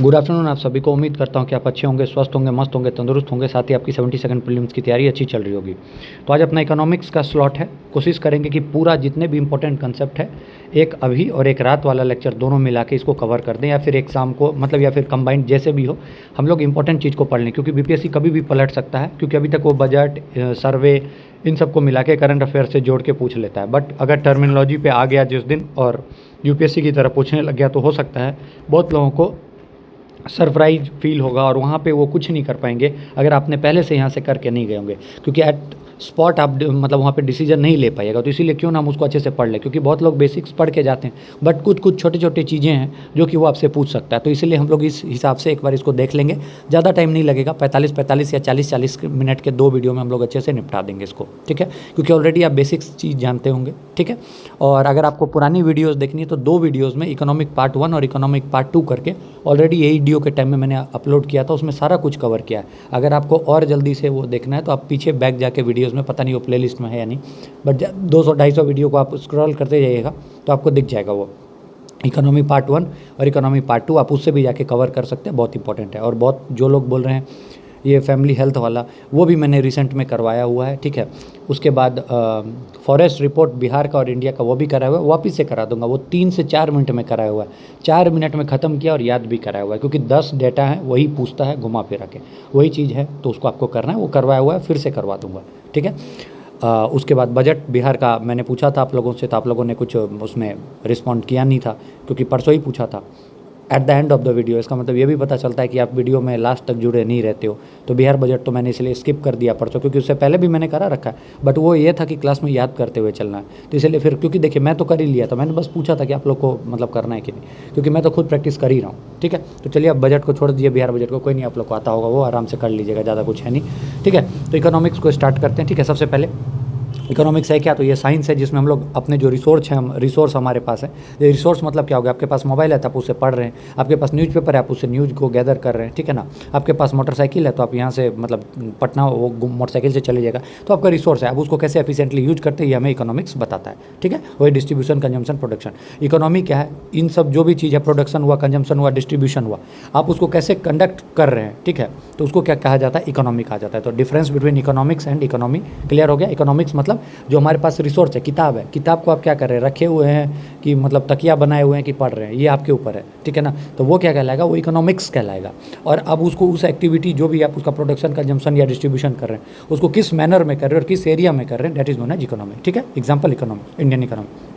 Good afternoon आप सभी को। उम्मीद करता हूँ कि आप अच्छे होंगे, स्वस्थ होंगे, मस्त होंगे, तंदुरुस्त होंगे, साथ ही आपकी 72nd प्रीलिम्स की तैयारी अच्छी चल रही होगी। तो आज अपना इकोनॉमिक्स का स्लॉट है। कोशिश करेंगे कि पूरा जितने भी इंपॉर्टेंट कंसेप्ट है, एक अभी और एक रात वाला लेक्चर दोनों मिला के इसको कवर कर दें, या फिर एक शाम को मतलब, या फिर कंबाइंड, जैसे भी हो हम लोग इंपॉर्टेंट चीज़ को पढ़ लें, क्योंकि बीपीएससी कभी भी पलट सकता है। क्योंकि अभी तक वो बजट, सर्वे, इन सबको मिला के करंट अफेयर से जोड़ के पूछ लेता है। बट अगर टर्मिनोलॉजी पे आ गया जिस दिन और यूपीएससी की तरह पूछने लग गया, तो हो सकता है बहुत लोगों को सरप्राइज फील होगा और वहाँ पे वो कुछ नहीं कर पाएंगे अगर आपने पहले से यहाँ से करके नहीं गए होंगे, क्योंकि एट स्पॉट आप मतलब वहाँ पे डिसीजन नहीं ले पाइएगा। तो इसीलिए क्यों ना हम उसको अच्छे से पढ़ लें, क्योंकि बहुत लोग बेसिक्स पढ़ के जाते हैं, बट कुछ कुछ छोटी छोटी चीज़ें हैं जो कि वो आपसे पूछ सकता है। तो इसीलिए हम लोग इस हिसाब से एक बार इसको देख लेंगे। ज़्यादा टाइम नहीं लगेगा, 45 या 40 मिनट के 2 वीडियो में हम लोग अच्छे से निपटा देंगे इसको, ठीक है। क्योंकि ऑलरेडी आप बेसिक्स चीज़ जानते होंगे, ठीक है। और अगर आपको पुरानी वीडियोज़ देखनी है तो 2 वीडियोज़ में इकोनॉमिक पार्ट 1 और इकोनॉमिक पार्ट 2 करके ऑलरेडी AEDO के टाइम में मैंने अपलोड किया था, उसमें सारा कुछ कवर किया है। अगर आपको और जल्दी से वो देखना है तो आप पीछे बैक जाके वीडियोज़ में, पता नहीं वो प्लेलिस्ट में है या नहीं, बट 200-250 वीडियो को आप स्क्रॉल करते जाइएगा तो आपको दिख जाएगा वो इकोनॉमी पार्ट 1 और इकोनॉमी पार्ट 2। आप उससे भी जाके कवर कर सकते हैं, बहुत इंपॉर्टेंट है। और बहुत जो लोग बोल रहे हैं ये फैमिली हेल्थ वाला, वो भी मैंने रिसेंट में करवाया हुआ है, ठीक है। उसके बाद फॉरेस्ट रिपोर्ट बिहार का और इंडिया का वो भी कराया हुआ है, वापस से करा दूंगा। वो 3 से 4 मिनट में कराया हुआ है, 4 मिनट में ख़त्म किया और याद भी कराया हुआ है, क्योंकि 10 डेटा है वही पूछता है घुमा फिरा के, वही चीज़ है तो उसको आपको करना है। वो करवाया हुआ है, फिर से करवा दूंगा, ठीक है। उसके बाद बजट बिहार का मैंने पूछा था आप लोगों से, तो आप लोगों ने कुछ उसमें रिस्पॉन्ड किया नहीं था, क्योंकि परसों ही पूछा था at the end of the video. इसका मतलब ये भी पता चलता है कि आप वीडियो में लास्ट तक जुड़े नहीं रहते हो। तो बिहार बजट तो मैंने इसलिए स्किप कर दिया परसों, क्योंकि उससे पहले भी मैंने करा रखा है, बट वो ये था कि क्लास में याद करते हुए चलना है। तो इसलिए फिर, क्योंकि देखिए मैं तो कर ही लिया था, मैंने बस पूछा था कि आप लोग को मतलब करना है कि नहीं, क्योंकि मैं तो खुद प्रैक्टिस कर ही रहा हूँ, ठीक है। तो चलिए अब बजट को छोड़ दीजिए, बिहार बजट को कोई नहीं, आप लोग को आता होगा, वो आराम से कर लीजिएगा, ज़्यादा कुछ है नहीं, ठीक है। तो इकोनॉमिक्स को स्टार्ट करते हैं, ठीक है। सबसे पहले इकोनॉमिक्स है क्या, तो ये साइंस है जिसमें हम लोग अपने जो रिसोर्स हमारे पास है। ये रिसोर्स मतलब क्या हो गया, आपके पास मोबाइल है तो आप उससे पढ़ रहे हैं, आपके पास न्यूज़पेपर है आप उससे न्यूज़ को गैदर कर रहे हैं, ठीक है ना। आपके पास मोटरसाइकिल है तो आप यहाँ से मतलब पटना वो मोटरसाइकिल से चले जाएगा, तो आपका रिसोर्स है। अब उसको कैसे एफिशिएंटली यूज करते हैं ये हमें इकोनॉमिक्स बताता है, ठीक है। वही डिस्ट्रीब्यूशन, कंजम्पशन, प्रोडक्शन। इकोनॉमी क्या है, इन सब जो भी चीज़ है, प्रोडक्शन हुआ, कंजम्पशन हुआ, डिस्ट्रीब्यूशन हुआ, आप उसको कैसे कंडक्ट कर रहे हैं, ठीक है, तो उसको क्या कहा जाता है, इकोनॉमी कहा जाता है। तो difference between economics and economy clear हो गया। इकोनॉमिक्स मतलब जो हमारे पास रिसोर्स है, किताब है, किताब को आप क्या कर रहे हैं, रखे हुए हैं कि मतलब तकिया बनाए हुए हैं कि पढ़ रहे हैं, ये आपके ऊपर है, ठीक है ना। तो वो क्या कहलाएगा, वो इकोनॉमिक्स कहलाएगा। और अब उसको उस एक्टिविटी जो भी आप उसका प्रोडक्शन, कंजम्पशन या डिस्ट्रीब्यूशन कर रहे हैं, उसको किस मैनर में कर रहे हैं और किस एरिया में कर रहे हैं, that is known as economy, ठीक है। Example economy, Indian economy.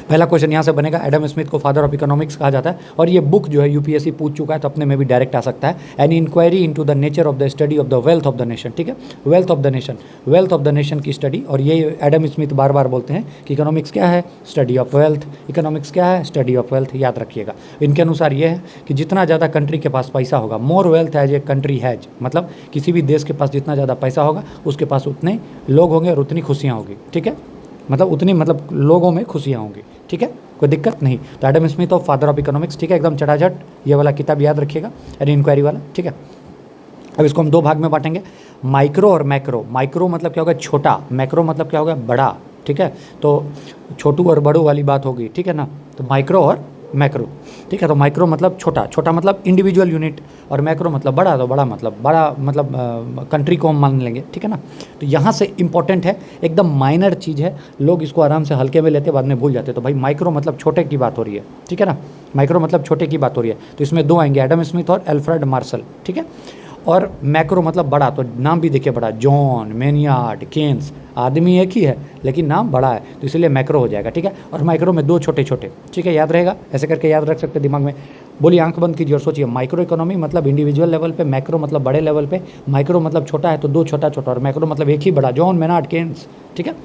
पहला क्वेश्चन यहाँ से बनेगा, एडम स्मिथ को फादर ऑफ इकोनॉमिक्स कहा जाता है, और ये बुक जो है यूपीएससी पूछ चुका है, तो अपने में भी डायरेक्ट आ सकता है। An inquiry into the nature of the study of the wealth of the nation, ठीक है। Wealth of the nation, wealth of the nation की स्टडी। और ये एडम स्मिथ बार बार बोलते हैं कि इकोनॉमिक्स क्या है, स्टडी ऑफ वेल्थ। इकोनॉमिक्स क्या है, स्टडी ऑफ वेल्थ, याद रखिएगा। इनके अनुसार ये है कि जितना ज़्यादा कंट्री के पास पैसा होगा, more wealth as a country has, मतलब किसी भी देश के पास जितना ज़्यादा पैसा होगा उसके पास उतने लोग होंगे और उतनी खुशियाँ होगी, ठीक है। मतलब उतनी, मतलब लोगों में खुशियाँ होंगी, ठीक है, कोई दिक्कत नहीं। तो Adam Smith of father of economics, ठीक है, एकदम चटाचट ये वाला किताब याद रखिएगा, एन इंक्वायरी वाला, ठीक है। अब इसको हम 2 भाग में बांटेंगे, माइक्रो और मैक्रो। माइक्रो मतलब क्या होगा, छोटा, मैक्रो मतलब क्या होगा, बड़ा, ठीक है। तो छोटू और बड़ू वाली बात होगी, ठीक है ना। तो माइक्रो और मैक्रो, ठीक है। तो माइक्रो मतलब छोटा, छोटा मतलब इंडिविजुअल यूनिट, और मैक्रो मतलब बड़ा, तो बड़ा मतलब कंट्री को हम मान लेंगे, ठीक है ना। तो यहाँ से इंपॉर्टेंट है, एकदम माइनर चीज़ है, लोग इसको आराम से हल्के में लेते, बाद में भूल जाते। तो भाई माइक्रो मतलब छोटे की बात हो रही है, ठीक है ना। माइक्रो मतलब छोटे की बात हो रही है, तो इसमें 2 आएंगे, एडम स्मिथ और एल्फ्रेड मार्शल, ठीक है। और मैक्रो मतलब बड़ा, तो नाम भी देखिए बड़ा, जॉन, मेनियार्ड, केन्स, आदमी एक ही है लेकिन नाम बड़ा है, तो इसलिए मैक्रो हो जाएगा, ठीक है। और माइक्रो में 2 छोटे छोटे, ठीक है, याद रहेगा, ऐसे करके याद रख सकते दिमाग में। बोलिए, आंख बंद कीजिए और सोचिए, माइक्रो इकोनॉमी मतलब इंडिविजुअल लेवल पे, मैक्रो मतलब बड़े लेवल पे। माइक्रो मतलब छोटा है तो 2 छोटा छोटा, और मैक्रो मतलब एक ही बड़ा, जॉन, मेनार्ड, केन्स, ठीक है,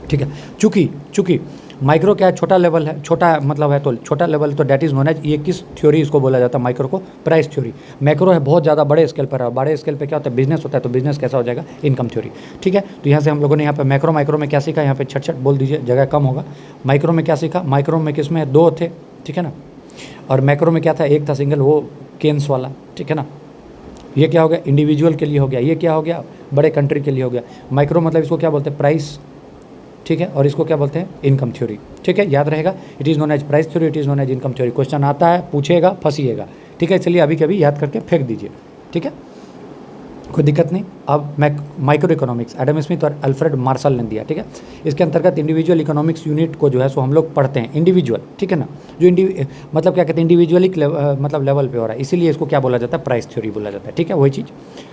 ठीक है। चूँकि माइक्रो क्या है, छोटा लेवल है, छोटा मतलब है तो छोटा लेवल, तो डैट इज़ नोन एज, ये किस थ्योरी इसको बोला जाता है माइक्रो को, प्राइस थ्योरी। मैक्रो है बहुत ज़्यादा बड़े स्केल पर है, बड़े स्केल पे क्या होता है, बिजनेस होता है, तो बिजनेस कैसा हो जाएगा, इनकम थ्योरी, ठीक है। तो यहाँ से हम लोगों ने यहाँ पे माइक्रो में क्या सीखा, यहाँ पे छट बोल दीजिए, जगह कम होगा। माइक्रो में क्या सीखा, माइक्रो में किस में 2 थे, ठीक है ना। और मैक्रो में क्या था, एक था सिंगल, वो केन्स वाला, ठीक है ना। ये क्या हो गया, इंडिविजुअल के लिए हो गया, ये क्या हो गया, बड़े कंट्री के लिए हो गया। माइक्रो मतलब इसको क्या बोलते हैं, प्राइस, ठीक है, और इसको क्या बोलते हैं, इनकम थ्योरी, ठीक है, याद रहेगा। It is known as price theory, it is known as income theory. Question आता है, पूछेगा, फंसीएगा, ठीक है, चलिए अभी कभी याद करके फेंक दीजिए, ठीक है, कोई दिक्कत नहीं। अब माइक्रो इकोनॉमिक्स एडम स्मिथ और अल्फ्रेड मार्शल ने दिया, ठीक है। इसके अंतर्गत इंडिविजुअल इकोनॉमिक्स यूनिट को जो है सो हम लोग पढ़ते हैं इंडिविजुअल, ठीक है ना, जो मतलब क्या कहते हैं इंडिविजुअली मतलब लेवल पे हो रहा है, इसीलिए इसको क्या बोला जाता है, प्राइस थ्योरी बोला जाता है, ठीक है। वही चीज़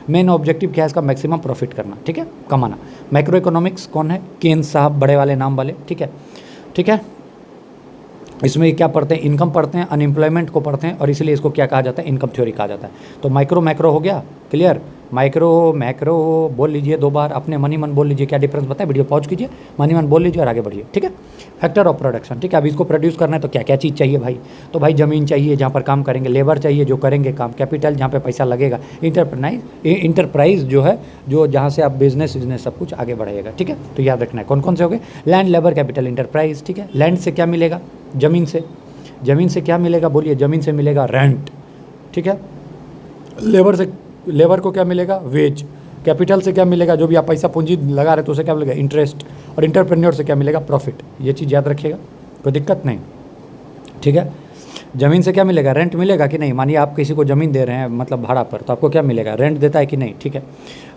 मेन ऑब्जेक्टिव क्या है इसका, मैक्सिमम प्रॉफिट करना, ठीक है, कमाना। माइक्रो इकोनॉमिक्स कौन है, केन्स साहब, बड़े वाले नाम वाले, ठीक है, ठीक है। इसमें क्या पढ़ते हैं, इनकम पढ़ते हैं, अनएम्प्लॉयमेंट को पढ़ते हैं, और इसलिए इसको क्या कहा जाता है, इनकम थ्योरी कहा जाता है। तो माइक्रो मैक्रो हो गया क्लियर, माइक्रो मैक्रो बोल लीजिए 2 बार, अपने मनी मन बोल लीजिए, क्या डिफरेंस बताए, वीडियो पॉज कीजिए, मनी मन बोल लीजिए और आगे बढ़िए, ठीक है। फैक्टर ऑफ प्रोडक्शन, ठीक है, अब इसको प्रोड्यूस करना है तो क्या क्या चीज़ चाहिए भाई, तो भाई ज़मीन चाहिए जहाँ पर काम करेंगे, लेबर चाहिए जो करेंगे काम, कैपिटल जहाँ पे पैसा लगेगा, इंटरप्राइज जो है जो जहाँ से आप बिजनेस सब कुछ आगे बढ़ाइएगा, ठीक है। तो याद रखना है कौन कौन से हो गए, लैंड, लेबर, कैपिटल, इंटरप्राइज, ठीक है। लैंड से क्या मिलेगा, ज़मीन से, ज़मीन से क्या मिलेगा बोलिए, ज़मीन से मिलेगा रेंट, ठीक है। लेबर से, लेबर को क्या मिलेगा, वेज। कैपिटल से क्या मिलेगा, जो भी आप पैसा पूंजी लगा रहे तो उसे क्या मिलेगा, इंटरेस्ट। और इंटरप्रेन्योर से क्या मिलेगा, प्रॉफिट। ये चीज़ याद रखिएगा, कोई दिक्कत नहीं, ठीक है। ज़मीन से क्या मिलेगा, रेंट मिलेगा कि नहीं, मानिए आप किसी को ज़मीन दे रहे हैं मतलब भाड़ा पर, तो आपको क्या मिलेगा, रेंट देता है कि नहीं, ठीक है।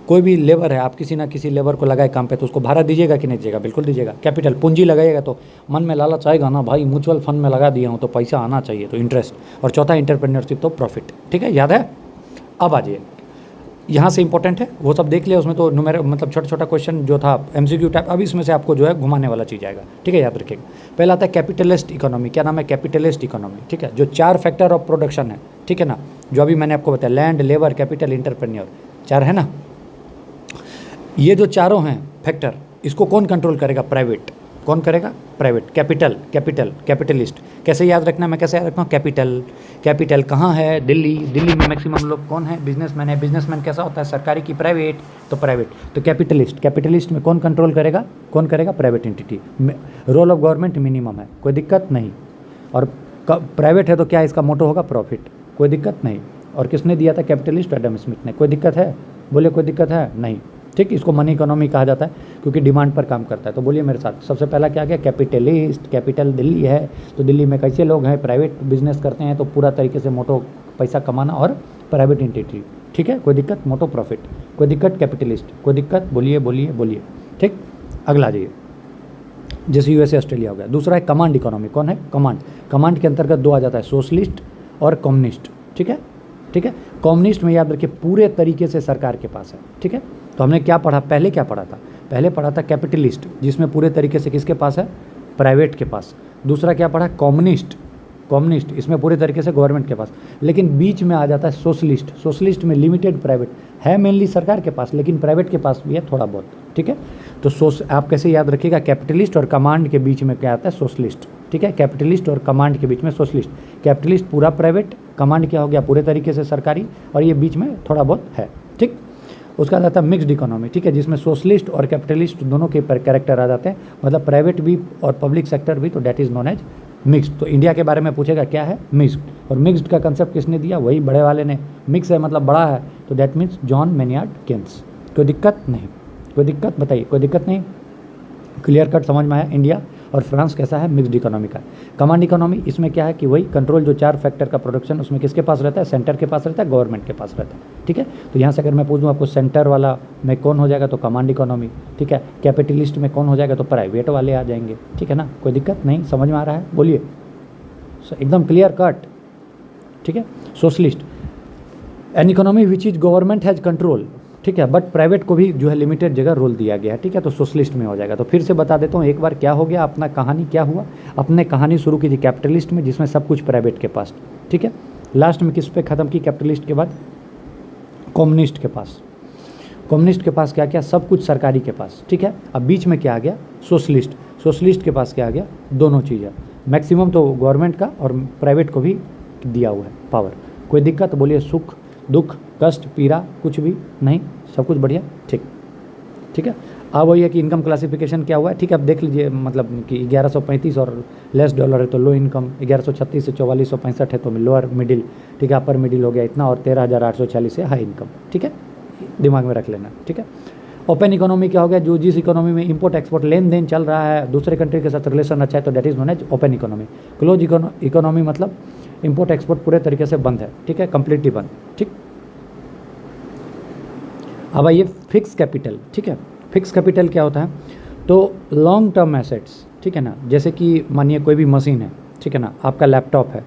कोई भी लेबर है, आप किसी ना किसी लेबर को लगाए काम पे तो उसको भाड़ा दीजिएगा कि नहीं दीजिएगा, बिल्कुल दीजिएगा। कैपिटल पूंजी लगाइएगा तो मन में लालच आएगा ना भाई, म्यूचुअल फंड में लगा दिया हूँ तो पैसा आना चाहिए, तो इंटरेस्ट। और चौथा इंटरप्रेन्योरशिप, तो प्रॉफिट, ठीक है, याद है। अब आ जाइए, यहाँ से इंपॉर्टेंट है वो सब देख लिया, उसमें तो मतलब छोटा छोटा क्वेश्चन जो था एमसीक्यू टाइप, अब इसमें से आपको जो है घुमाने वाला चीज़ आएगा, ठीक है, याद रखिएगा। पहला आता है कैपिटलिस्ट इकोनॉमी, क्या नाम है, कैपिटलिस्ट इकोनॉमी, ठीक है, जो 4 फैक्टर ऑफ प्रोडक्शन है, ठीक है ना, जो अभी मैंने आपको बताया, लैंड, लेबर, कैपिटल, इंटरप्रेन्योर, 4 है ना। ये जो चारों हैं फैक्टर, इसको कौन कंट्रोल करेगा, प्राइवेट। कौन करेगा, प्राइवेट। कैपिटल, कैपिटलिस्ट, कैसे याद रखना, मैं कैसे याद रखता हूँ, कैपिटल कहाँ है, दिल्ली में मैक्सिमम लोग कौन है, बिजनेसमैन है। बिजनेसमैन कैसा होता है, सरकारी की प्राइवेट, तो प्राइवेट। तो कैपिटलिस्ट में कौन कंट्रोल करेगा, private entity. Role of government minimum है, कोई दिक्कत नहीं। और प्राइवेट है तो क्या इसका मोटो होगा, प्रॉफिट, कोई दिक्कत नहीं। और किसने दिया था, कैपिटलिस्ट एडम स्मिथ ने, कोई दिक्कत है, बोले कोई दिक्कत है नहीं, ठीक। इसको मनी इकोनॉमी कहा जाता है क्योंकि डिमांड पर काम करता है। तो बोलिए मेरे साथ, सबसे पहला क्या गया, कैपिटलिस्ट। कैपिटल दिल्ली है तो दिल्ली में कैसे लोग हैं, प्राइवेट बिजनेस करते हैं, तो पूरा तरीके से मोटो पैसा कमाना और प्राइवेट एंटिटी, ठीक है, कोई दिक्कत, मोटो प्रॉफिट, कोई दिक्कत, कैपिटलिस्ट, कोई दिक्कत, बोलिए, ठीक। अगला जाइए, जैसे यूएसए ऑस्ट्रेलिया हो गया। दूसरा है कमांड इकोनॉमी, कौन है, कमांड के अंतर्गत 2 आ जाता है, सोशलिस्ट और कम्युनिस्ट, ठीक है। कम्युनिस्ट में याद रखिए पूरे तरीके से सरकार के पास है, ठीक है। तो हमने क्या पढ़ा, पहले क्या पढ़ा था, पहले पढ़ा था कैपिटलिस्ट, जिसमें पूरे तरीके से किसके पास है, प्राइवेट के पास। दूसरा क्या पढ़ा, कम्युनिस्ट, इसमें पूरे तरीके से गवर्नमेंट के पास। लेकिन बीच में आ जाता है सोशलिस्ट में लिमिटेड प्राइवेट है, मेनली सरकार के पास, लेकिन प्राइवेट के पास भी है थोड़ा बहुत, ठीक है। तो आप कैसे याद रखिएगा, कैपिटलिस्ट और कमांड के बीच में क्या आता है, सोशलिस्ट, ठीक है। कैपिटलिस्ट और कमांड के बीच में सोशलिस्ट। कैपिटलिस्ट पूरा प्राइवेट, कमांड क्या हो गया, पूरे तरीके से सरकारी, और ये बीच में थोड़ा बहुत है, ठीक। उसका आता है मिक्स्ड इकोनॉमी, ठीक है, जिसमें सोशलिस्ट और कैपिटलिस्ट दोनों के कैरेक्टर आ जाते हैं, मतलब प्राइवेट भी और पब्लिक सेक्टर भी, तो that is known as mixed. तो इंडिया के बारे में पूछेगा क्या है, मिक्स्ड। और मिक्स्ड का कंसेप्ट किसने दिया, वही बड़े वाले ने। मिक्स है मतलब बड़ा है, तो दैट मीन्स जॉन मैन्यार्ड केन्स। कोई दिक्कत नहीं, कोई दिक्कत बताइए, कोई दिक्कत नहीं, क्लियर कट समझ में आया। इंडिया और फ्रांस कैसा है, मिक्स्ड इकोनॉमी का। कमांड इकोनॉमी, इसमें क्या है कि वही कंट्रोल जो 4 फैक्टर का प्रोडक्शन, उसमें किसके पास रहता है, सेंटर के पास रहता है, गवर्नमेंट के पास रहता है, ठीक है। तो यहाँ से अगर मैं पूछूँ आपको सेंटर वाला में कौन हो जाएगा, तो कमांड इकोनॉमी, ठीक है। कैपिटलिस्ट में कौन हो जाएगा, तो प्राइवेट वाले आ जाएंगे, ठीक है ना, कोई दिक्कत नहीं, समझ में आ रहा है, बोलिए, एकदम क्लियर कट, ठीक है। Socialist, an economy which is government has control, ठीक है, बट प्राइवेट को भी जो है लिमिटेड जगह रोल दिया गया है, ठीक है, तो सोशलिस्ट में हो जाएगा। तो फिर से बता देता हूँ एक बार क्या हो गया, अपना कहानी क्या हुआ। अपने कहानी शुरू की थी कैपिटलिस्ट में, जिसमें सब कुछ प्राइवेट के पास, ठीक है। लास्ट में किस पे ख़त्म की, कैपिटलिस्ट के बाद कम्युनिस्ट के पास। कम्युनिस्ट के पास क्या क्या, सब कुछ सरकारी के पास, ठीक है। अब बीच में क्या आ गया, सोशलिस्ट के पास क्या आ गया, दोनों चीज़ है, मैक्सिमम तो गवर्नमेंट का और प्राइवेट को भी दिया हुआ है पावर। कोई दिक्कत, बोलिए, सुख दुख कष्ट पीड़ा कुछ भी नहीं, सब कुछ बढ़िया, ठीक है। अब वही है कि इनकम क्लासिफिकेशन क्या हुआ है, ठीक है। अब देख लीजिए, मतलब कि 1135 और लेस डॉलर है तो लो इनकम, 1136 से 4465 है तो लोअर मिडिल, ठीक है। अपर मिडिल हो गया इतना, और 13,840 है हाई इनकम, ठीक है, दिमाग में रख लेना, ठीक है। ओपन इकोनॉमी क्या हो गया, जो जिस इकोनॉमी में इंपोर्ट एक्सपोर्ट लेन देन चल रहा है, दूसरे कंट्री के साथ रिलेशन अच्छा है, तो that is known as open economy. Close economy मतलब इंपोर्ट एक्सपोर्ट पूरे तरीके से बंद है, ठीक है, कंप्लीटली बंद, ठीक। अब आइए फिक्स कैपिटल, ठीक है। फिक्स कैपिटल क्या होता है? तो लॉन्ग टर्म एसेट्स, ठीक है ना, जैसे कि मानिए कोई भी मशीन है, ठीक है ना, आपका लैपटॉप है,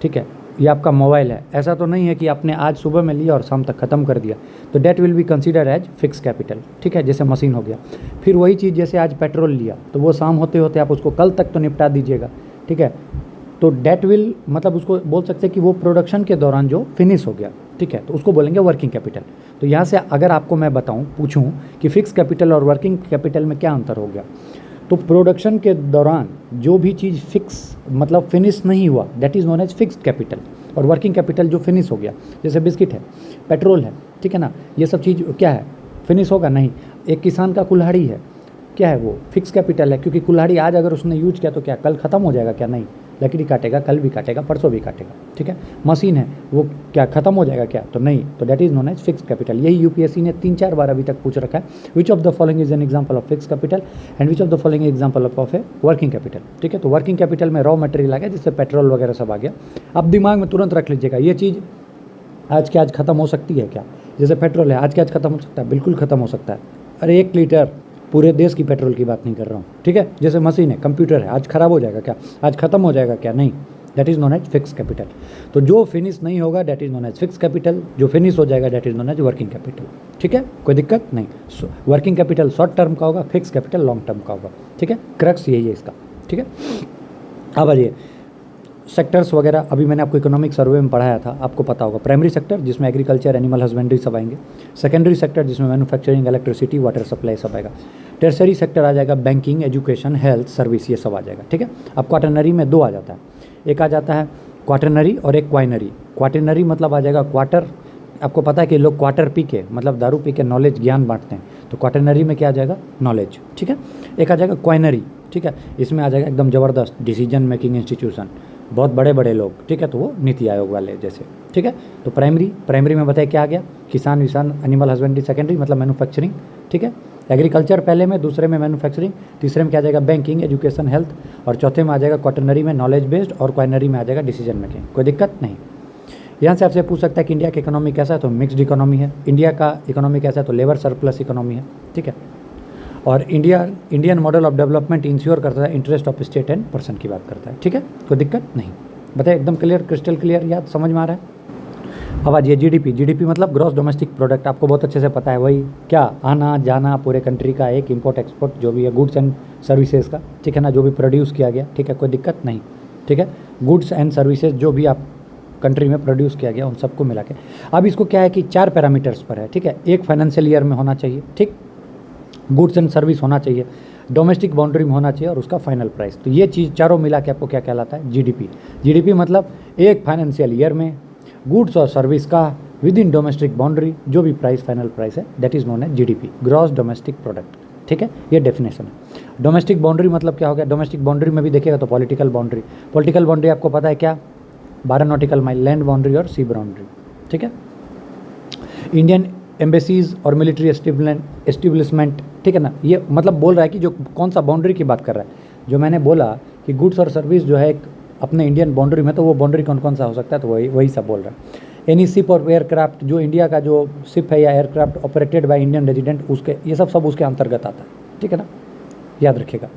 ठीक है, या आपका मोबाइल है, ऐसा तो नहीं है कि आपने आज सुबह में लिया और शाम तक ख़त्म कर दिया, तो that will be consider as fix capital, ठीक है, जैसे मशीन हो गया। फिर वही चीज़ जैसे आज पेट्रोल लिया तो वो शाम होते होते आप उसको कल तक तो निपटा दीजिएगा, ठीक है, तो डेट विल मतलब उसको बोल सकते हैं कि वो प्रोडक्शन के दौरान जो फिनिश हो गया, ठीक है, तो उसको बोलेंगे वर्किंग कैपिटल। तो यहाँ से अगर आपको मैं बताऊँ, पूछूँ कि फिक्स कैपिटल और वर्किंग कैपिटल में क्या अंतर हो गया, तो प्रोडक्शन के दौरान जो भी चीज़ फिक्स मतलब फिनिश नहीं हुआ that is known as fixed capital, और वर्किंग कैपिटल जो फिनिश हो गया, जैसे बिस्किट है, पेट्रोल है, ठीक है ना, ये सब चीज़ क्या है, फिनिश होगा नहीं। एक किसान का कुल्हाड़ी है, क्या है वो, फिक्स कैपिटल है, क्योंकि कुल्हाड़ी आज अगर उसने यूज किया तो क्या कल ख़त्म हो जाएगा? क्या नहीं, लकड़ी काटेगा, कल भी काटेगा, परसों भी काटेगा, ठीक है। मशीन है, वो क्या ख़त्म हो जाएगा क्या? तो नहीं, तो that is known as fix capital. यही यूपीएससी ने 3-4 बार अभी तक पूछ रखा है, which of the following is an example of fix capital and which of the following example of a working capital, ठीक है। तो वर्किंग कैपिटल में रॉ मटेरियल आ गया, जिससे पेट्रोल वगैरह सब आ गया। अब दिमाग में तुरंत रख लीजिएगा, ये चीज़ आज के आज ख़त्म हो सकती है क्या? जैसे पेट्रोल है, आज के आज ख़त्म हो सकता है, बिल्कुल ख़त्म हो सकता है। अरे 1 लीटर, पूरे देश की पेट्रोल की बात नहीं कर रहा हूँ, ठीक है। जैसे मशीन है, कंप्यूटर है, आज ख़राब हो जाएगा क्या? आज ख़त्म हो जाएगा क्या? नहीं, that is known as fix capital. तो जो फिनिश नहीं होगा that is known as fix capital, जो फिनिश हो जाएगा that is known as working capital, ठीक है, कोई दिक्कत नहीं। वर्किंग कैपिटल शॉर्ट टर्म का होगा, फिक्स कैपिटल लॉन्ग टर्म का होगा, ठीक है, क्रक्स यही है इसका, ठीक है। अब आइए सेक्टर्स वगैरह, अभी मैंने आपको इकोनॉमिक सर्वे में पढ़ाया था, आपको पता होगा। प्राइमरी सेक्टर जिसमें एग्रीकल्चर, एनिमल हस्बेंड्री सब आएंगे। सेकेंडरी सेक्टर जिसमें मैन्युफैक्चरिंग, इलेक्ट्रिसिटी, वाटर सप्लाई सब आएगा। टर्सरी सेक्टर आ जाएगा बैंकिंग, एजुकेशन, हेल्थ, सर्विस, ये सब आ जाएगा, ठीक है। अब क्वाटरनरी में 2 आ जाता है, एक आ जाता है क्वाटरनरी और एक क्वाइनरी। क्वाटरनरी मतलब आ जाएगा क्वार्टर, आपको पता है कि लोग क्वार्टर पी के मतलब दारू पी के नॉलेज ज्ञान बांटते हैं, तो क्वाटरनरी में क्या आ जाएगा? नॉलेज, ठीक है। एक आ जाएगा क्वाइनरी, ठीक है, इसमें आ जाएगा एकदम ज़बरदस्त डिसीजन मेकिंग इंस्टीट्यूशन, बहुत बड़े बड़े लोग, ठीक है, तो वो नीति आयोग वाले जैसे, ठीक है। तो प्राइमरी में बताए क्या आ गया? किसान विसान, एनिमल हस्बेंड्री। सेकेंडरी मतलब मैन्युफैक्चरिंग, ठीक है, एग्रीकल्चर पहले में, दूसरे में मैन्युफैक्चरिंग, तीसरे में क्या आ जाएगा? बैंकिंग, एजुकेशन, हेल्थ, और चौथे में आ जाएगा क्वाटरनरी में नॉलेज बेस्ड, और क्वाइनरी में आ जाएगा डिसीजन मेकिंग। कोई दिक्कत नहीं। यहाँ से आपसे पूछ सकता है कि इंडिया का इकोनॉमी कैसा है, तो मिक्स्ड इकोनॉमी है। इंडिया का इकोनॉमी कैसा है, तो लेबर सरप्लस इकोनॉमी है, ठीक है। और Indian model of development ensure करता है interest of state and person की बात करता है, ठीक है, कोई दिक्कत नहीं। बताइए, एकदम क्लियर, क्रिस्टल क्लियर, याद समझ में आ रहा है? अब आज ये जीडीपी मतलब ग्रॉस डोमेस्टिक प्रोडक्ट, आपको बहुत अच्छे से पता है, वही क्या आना जाना पूरे कंट्री का, एक इंपोर्ट एक्सपोर्ट जो भी है, गुड्स एंड सर्विसेज का, ठीक है ना, जो भी प्रोड्यूस किया गया, ठीक है, कोई दिक्कत नहीं, ठीक है। गुड्स एंड सर्विसेज जो भी आप कंट्री में प्रोड्यूस किया गया उन सबको मिला के। अब इसको क्या है कि 4 पैरामीटर्स पर है, ठीक है। एक फाइनेंशियल ईयर में होना चाहिए, ठीक, गुड्स एंड सर्विस होना चाहिए, डोमेस्टिक बाउंड्री में होना चाहिए, और उसका फाइनल प्राइस। तो ये चीज़ चारों मिला के आपको क्या कहलाता है? जीडीपी मतलब एक फाइनेंशियल ईयर में गुड्स और सर्विस का विद इन डोमेस्टिक बाउंड्री जो भी प्राइस, फाइनल प्राइस है, that is known as GDP, gross domestic product, ठीक है। ये डेफिनेशन है। डोमेस्टिक बाउंड्री मतलब क्या हो गया? डोमेस्टिक बाउंड्री में भी देखिएगा तो पॉलिटिकल बाउंड्री आपको पता है क्या? 12 नॉटिकल माइल, लैंड बाउंड्री और सी बाउंड्री, ठीक है। इंडियन एम्बेसीज और मिलिट्री एस्टेब्लिशमेंट, ठीक है ना, ये मतलब बोल रहा है कि जो कौन सा बाउंड्री की बात कर रहा है। जो मैंने बोला कि गुड्स और सर्विस जो है एक अपने इंडियन बाउंड्री में, तो वो बाउंड्री कौन कौन सा हो सकता है, तो वही सब बोल रहा है। एनी शिप और एयरक्राफ्ट, जो इंडिया का जो शिप है या aircraft operated by Indian resident, उसके ये सब उसके अंतर्गत आता है, ठीक है ना, याद रखिएगा।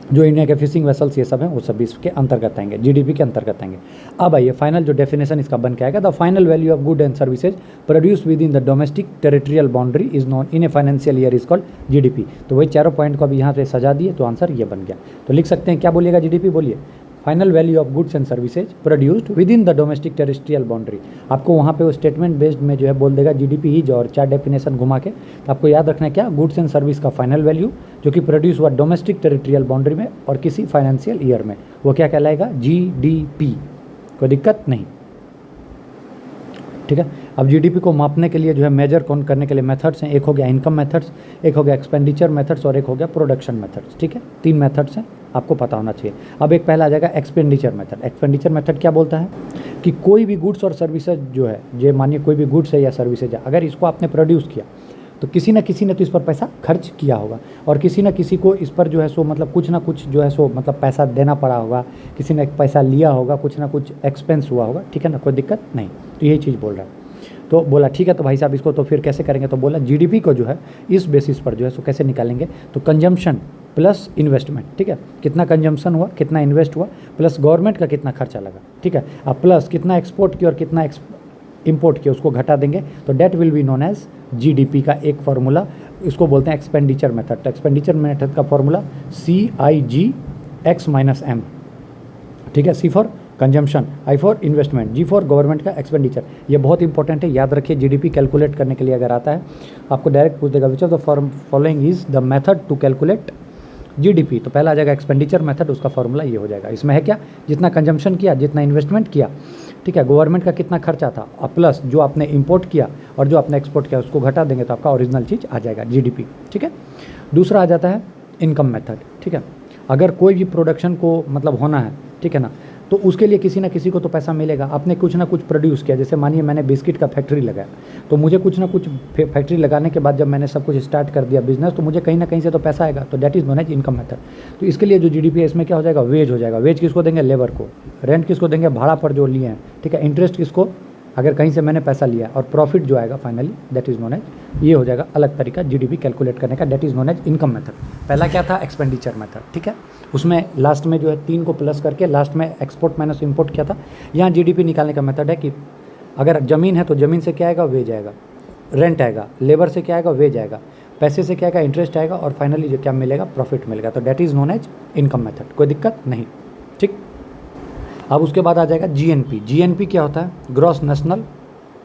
जो इंडिया के फिशिंग वेसल्स ये सब हैं वो सब इसके अंतर्गत आएंगे, जीडीपी के अंतर्गत आएंगे। अब आइए फाइनल जो डेफिनेशन इसका बन के आएगा, the final value of good and services produce with in the domestic territorial boundary is non in a financial year is called GDP. तो वही चारों पॉइंट को अभी यहाँ पे सजा दिए, तो आंसर ये बन गया। तो लिख सकते हैं, क्या बोलिएगा? जीडीपी बोलिए, final value of goods and services produced with in the domestic territorial boundary. आपको वहाँ पे वो स्टेटमेंट बेस्ड में जो है बोल देगा जीडीपी ही, जो और 4 डेफिनेशन घुमा के। तो आपको याद रखना है क्या? गुड्स एंड सर्विस का फाइनल वैल्यू जो कि प्रोड्यूस हुआ डोमेस्टिक टेरिटोरियल बाउंड्री में और किसी फाइनेंशियल ईयर में, वो क्या कहलाएगा? जीडीपी। कोई दिक्कत नहीं, ठीक है। अब जीडीपी को मापने के लिए जो है मेजर कौन करने के लिए मेथड्स हैं, एक हो गया इनकम मेथड्स, एक हो गया एक्सपेंडिचर मेथड्स, और एक हो गया प्रोडक्शन मेथड्स, ठीक है। 3 मेथड्स हैं, आपको पता होना चाहिए। अब एक पहला आ जाएगा एक्सपेंडिचर मेथड। एक्सपेंडिचर मेथड क्या बोलता है कि कोई भी गुड्स और सर्विसेज जो है, जो मानिए कोई भी गुड्स है या सर्विसेज है, अगर इसको आपने प्रोड्यूस किया तो किसी न किसी ने तो इस पर पैसा खर्च किया होगा और किसी न किसी को इस पर जो है सो मतलब कुछ ना कुछ जो है सो मतलब पैसा देना पड़ा होगा, किसी ने पैसा लिया होगा, कुछ ना कुछ एक्सपेंस हुआ होगा, ठीक है ना, कोई दिक्कत नहीं। तो यही चीज़ बोल रहा है। तो बोला ठीक है तो भाई साहब इसको तो फिर कैसे करेंगे, तो बोला जीडीपी को जो है इस बेसिस पर जो है सो कैसे निकालेंगे, तो कंजम्पशन प्लस इन्वेस्टमेंट, ठीक है, कितना कंजम्पशन हुआ, कितना इन्वेस्ट हुआ, प्लस गवर्नमेंट का कितना खर्चा लगा, ठीक है, अब प्लस कितना एक्सपोर्ट किया और कितना इंपोर्ट किया उसको घटा देंगे, तो that will be known as GDP का एक फार्मूला, इसको बोलते हैं एक्सपेंडिचर मेथड। तो एक्सपेंडिचर मेथड का फार्मूला CIG(X-M), ठीक है, C for consumption, I for investment, G for government का एक्सपेंडिचर। ये बहुत इंपॉर्टेंट है, याद रखिए। जीडीपी कैलकुलेट करने के लिए अगर आता है आपको डायरेक्ट पूछ देगा which of the following is the method to calculate GDP, तो पहला आ जाएगा एक्सपेंडिचर मेथड, उसका फॉर्मूला ये हो जाएगा। इसमें है क्या, जितना कंजम्पशन किया, जितना इन्वेस्टमेंट किया, ठीक है, गवर्नमेंट का कितना खर्चा था, और प्लस जो आपने इंपोर्ट किया और जो आपने एक्सपोर्ट किया उसको घटा देंगे तो आपका ओरिजिनल चीज़ आ जाएगा जीडीपी, ठीक है। दूसरा आ जाता है इनकम मेथड, ठीक है, अगर कोई भी प्रोडक्शन को मतलब होना है, ठीक है ना, तो उसके लिए किसी ना किसी को तो पैसा मिलेगा। आपने कुछ ना कुछ प्रोड्यूस किया, जैसे मानिए मैंने बिस्किट का फैक्ट्री लगाया, तो मुझे कुछ ना कुछ फैक्ट्री लगाने के बाद जब मैंने सब कुछ स्टार्ट कर दिया बिजनेस, तो मुझे कहीं ना कहीं से तो पैसा आएगा, तो that is known as income method. तो इसके लिए जो जीडीपी है इसमें क्या हो जाएगा, वेज हो जाएगा। वेज किसको देंगे, लेबर को। रेंट किसको देंगे, भाड़ा पर जो लिए हैं, ठीक है। इंटरेस्ट किसको, अगर कहीं से मैंने पैसा लिया, और प्रॉफिट जो आएगा finally that is known as, ये हो जाएगा अलग तरीका जीडीपी कैलकुलेट करने का, that is known as income method. पहला क्या था, एक्सपेंडिचर मेथड, ठीक है, उसमें लास्ट में जो है 3 को प्लस करके लास्ट में एक्सपोर्ट माइनस इंपोर्ट किया था। यहाँ जीडीपी निकालने का मेथड है कि अगर ज़मीन है तो ज़मीन से क्या आएगा, वेज आएगा, रेंट आएगा, लेबर से क्या आएगा, वेज आएगा, पैसे से क्या आएगा, इंटरेस्ट आएगा, और फाइनली जो क्या मिलेगा, प्रॉफिट मिलेगा। तो that is known as income method, कोई दिक्कत नहीं, ठीक। अब उसके बाद आ जाएगा जीएनपी। जीएनपी क्या होता है, ग्रॉस नेशनल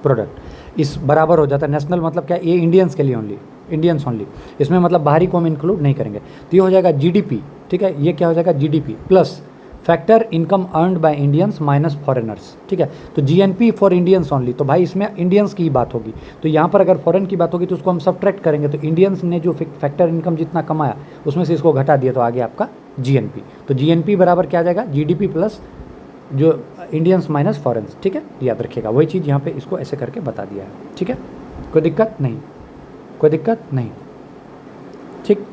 प्रोडक्ट। इस बराबर हो जाता है, नेशनल मतलब क्या, ये इंडियंस के लिए ओनली, इंडियंस ओनली, इसमें मतलब बाहरी को हम इंक्लूड नहीं करेंगे। तो ये हो जाएगा जीडीपी, ठीक है, ये क्या हो जाएगा, GDP plus factor income earned by Indians minus foreigners, ठीक है। तो जीएनपी फॉर इंडियंस ओनली, तो भाई इसमें इंडियंस की ही बात होगी। तो यहाँ पर अगर फॉरेन की बात होगी तो उसको हम सब्ट्रैक्ट करेंगे, तो इंडियंस ने जो फैक्टर इनकम जितना कमाया उसमें से इसको घटा दिया, तो आगे आपका जीएनपी। तो जीएनपी बराबर क्या आ जाएगा, जीडीपी प्लस जो इंडियंस माइनस फॉरेन्स, ठीक है, याद रखिएगा। वही चीज़ यहाँ पे इसको ऐसे करके बता दिया है, ठीक है, कोई दिक्कत नहीं, कोई दिक्कत नहीं, ठीक।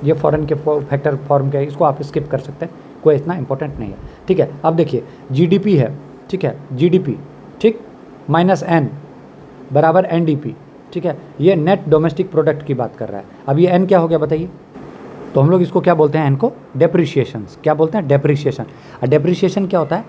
ये फॉरेन के फैक्टर फॉर्म के, इसको आप स्किप कर सकते हैं, कोई इतना इंपॉर्टेंट नहीं है, ठीक है। अब देखिए जीडीपी है, ठीक है, जीडीपी, ठीक, माइनस एन बराबर एनडीपी, ठीक है, ये नेट डोमेस्टिक प्रोडक्ट की बात कर रहा है। अब ये एन क्या हो गया बताइए, तो हम लोग इसको क्या बोलते हैं, इनको डेप्रिशिएशंस, क्या बोलते हैं, डेप्रिशिएशन। और डेप्रिशिएशन क्या होता है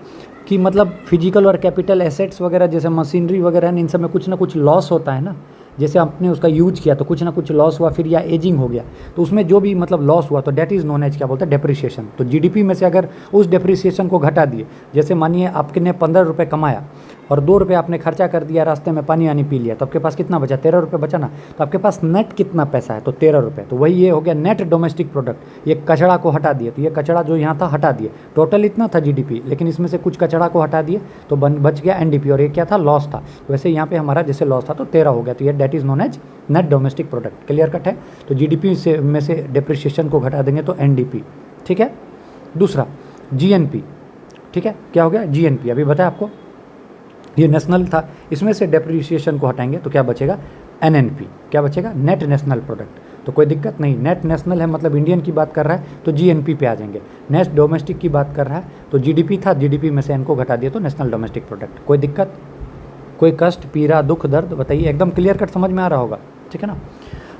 कि मतलब फिजिकल और कैपिटल एसेट्स वगैरह जैसे मशीनरी वगैरह है, इन सब में कुछ ना कुछ लॉस होता है ना, जैसे आपने उसका यूज किया तो कुछ ना कुछ लॉस हुआ, फिर या एजिंग हो गया, तो उसमें जो भी मतलब लॉस हुआ तो डेट इज़ नोन एज क्या बोलते हैं, डेप्रिशिएशन। तो जीडीपी में से अगर उस डेप्रिशिएशन को घटा दिए, जैसे मानिए आपने 15 रुपये कमाया और 2 रुपये आपने खर्चा कर दिया, रास्ते में पानी वानी पी लिया, तो आपके पास कितना बचा, 13 रुपये बचा ना। तो आपके पास नेट कितना पैसा है, तो 13 रुपये। तो वही ये हो गया नेट डोमेस्टिक प्रोडक्ट। ये कचड़ा को हटा दिए, तो ये कचड़ा जो यहाँ था हटा दिए, टोटल इतना था जीडीपी, लेकिन इसमें से कुछ कचड़ा को हटा दिए तो बच गया एनडीपी, और ये क्या था, लॉस था। तो वैसे यहाँ पे हमारा जैसे लॉस था तो 13 हो गया, तो ये that is known as net domestic product. Clear cut है। तो जीडीपी से में से डेप्रिशिएशन को घटा देंगे तो एनडीपी, ठीक है। दूसरा जीएनपी, ठीक है, क्या हो गया, जीएनपी अभी बताया आपको, ये नेशनल था, इसमें से डेप्रिशिएशन को हटाएंगे तो क्या बचेगा, एनएनपी, क्या बचेगा, नेट नेशनल प्रोडक्ट। तो कोई दिक्कत नहीं, नेट नेशनल है मतलब इंडियन की बात कर रहा है तो जीएनपी पे आ जाएंगे। नेट डोमेस्टिक की बात कर रहा है तो जीडीपी था, जीडीपी में से एन को घटा दिया तो नेशनल डोमेस्टिक प्रोडक्ट। कोई दिक्कत, कोई कष्ट, पीड़ा, दुख, दर्द बताइए, एकदम क्लियर कट समझ में आ रहा होगा, ठीक है ना।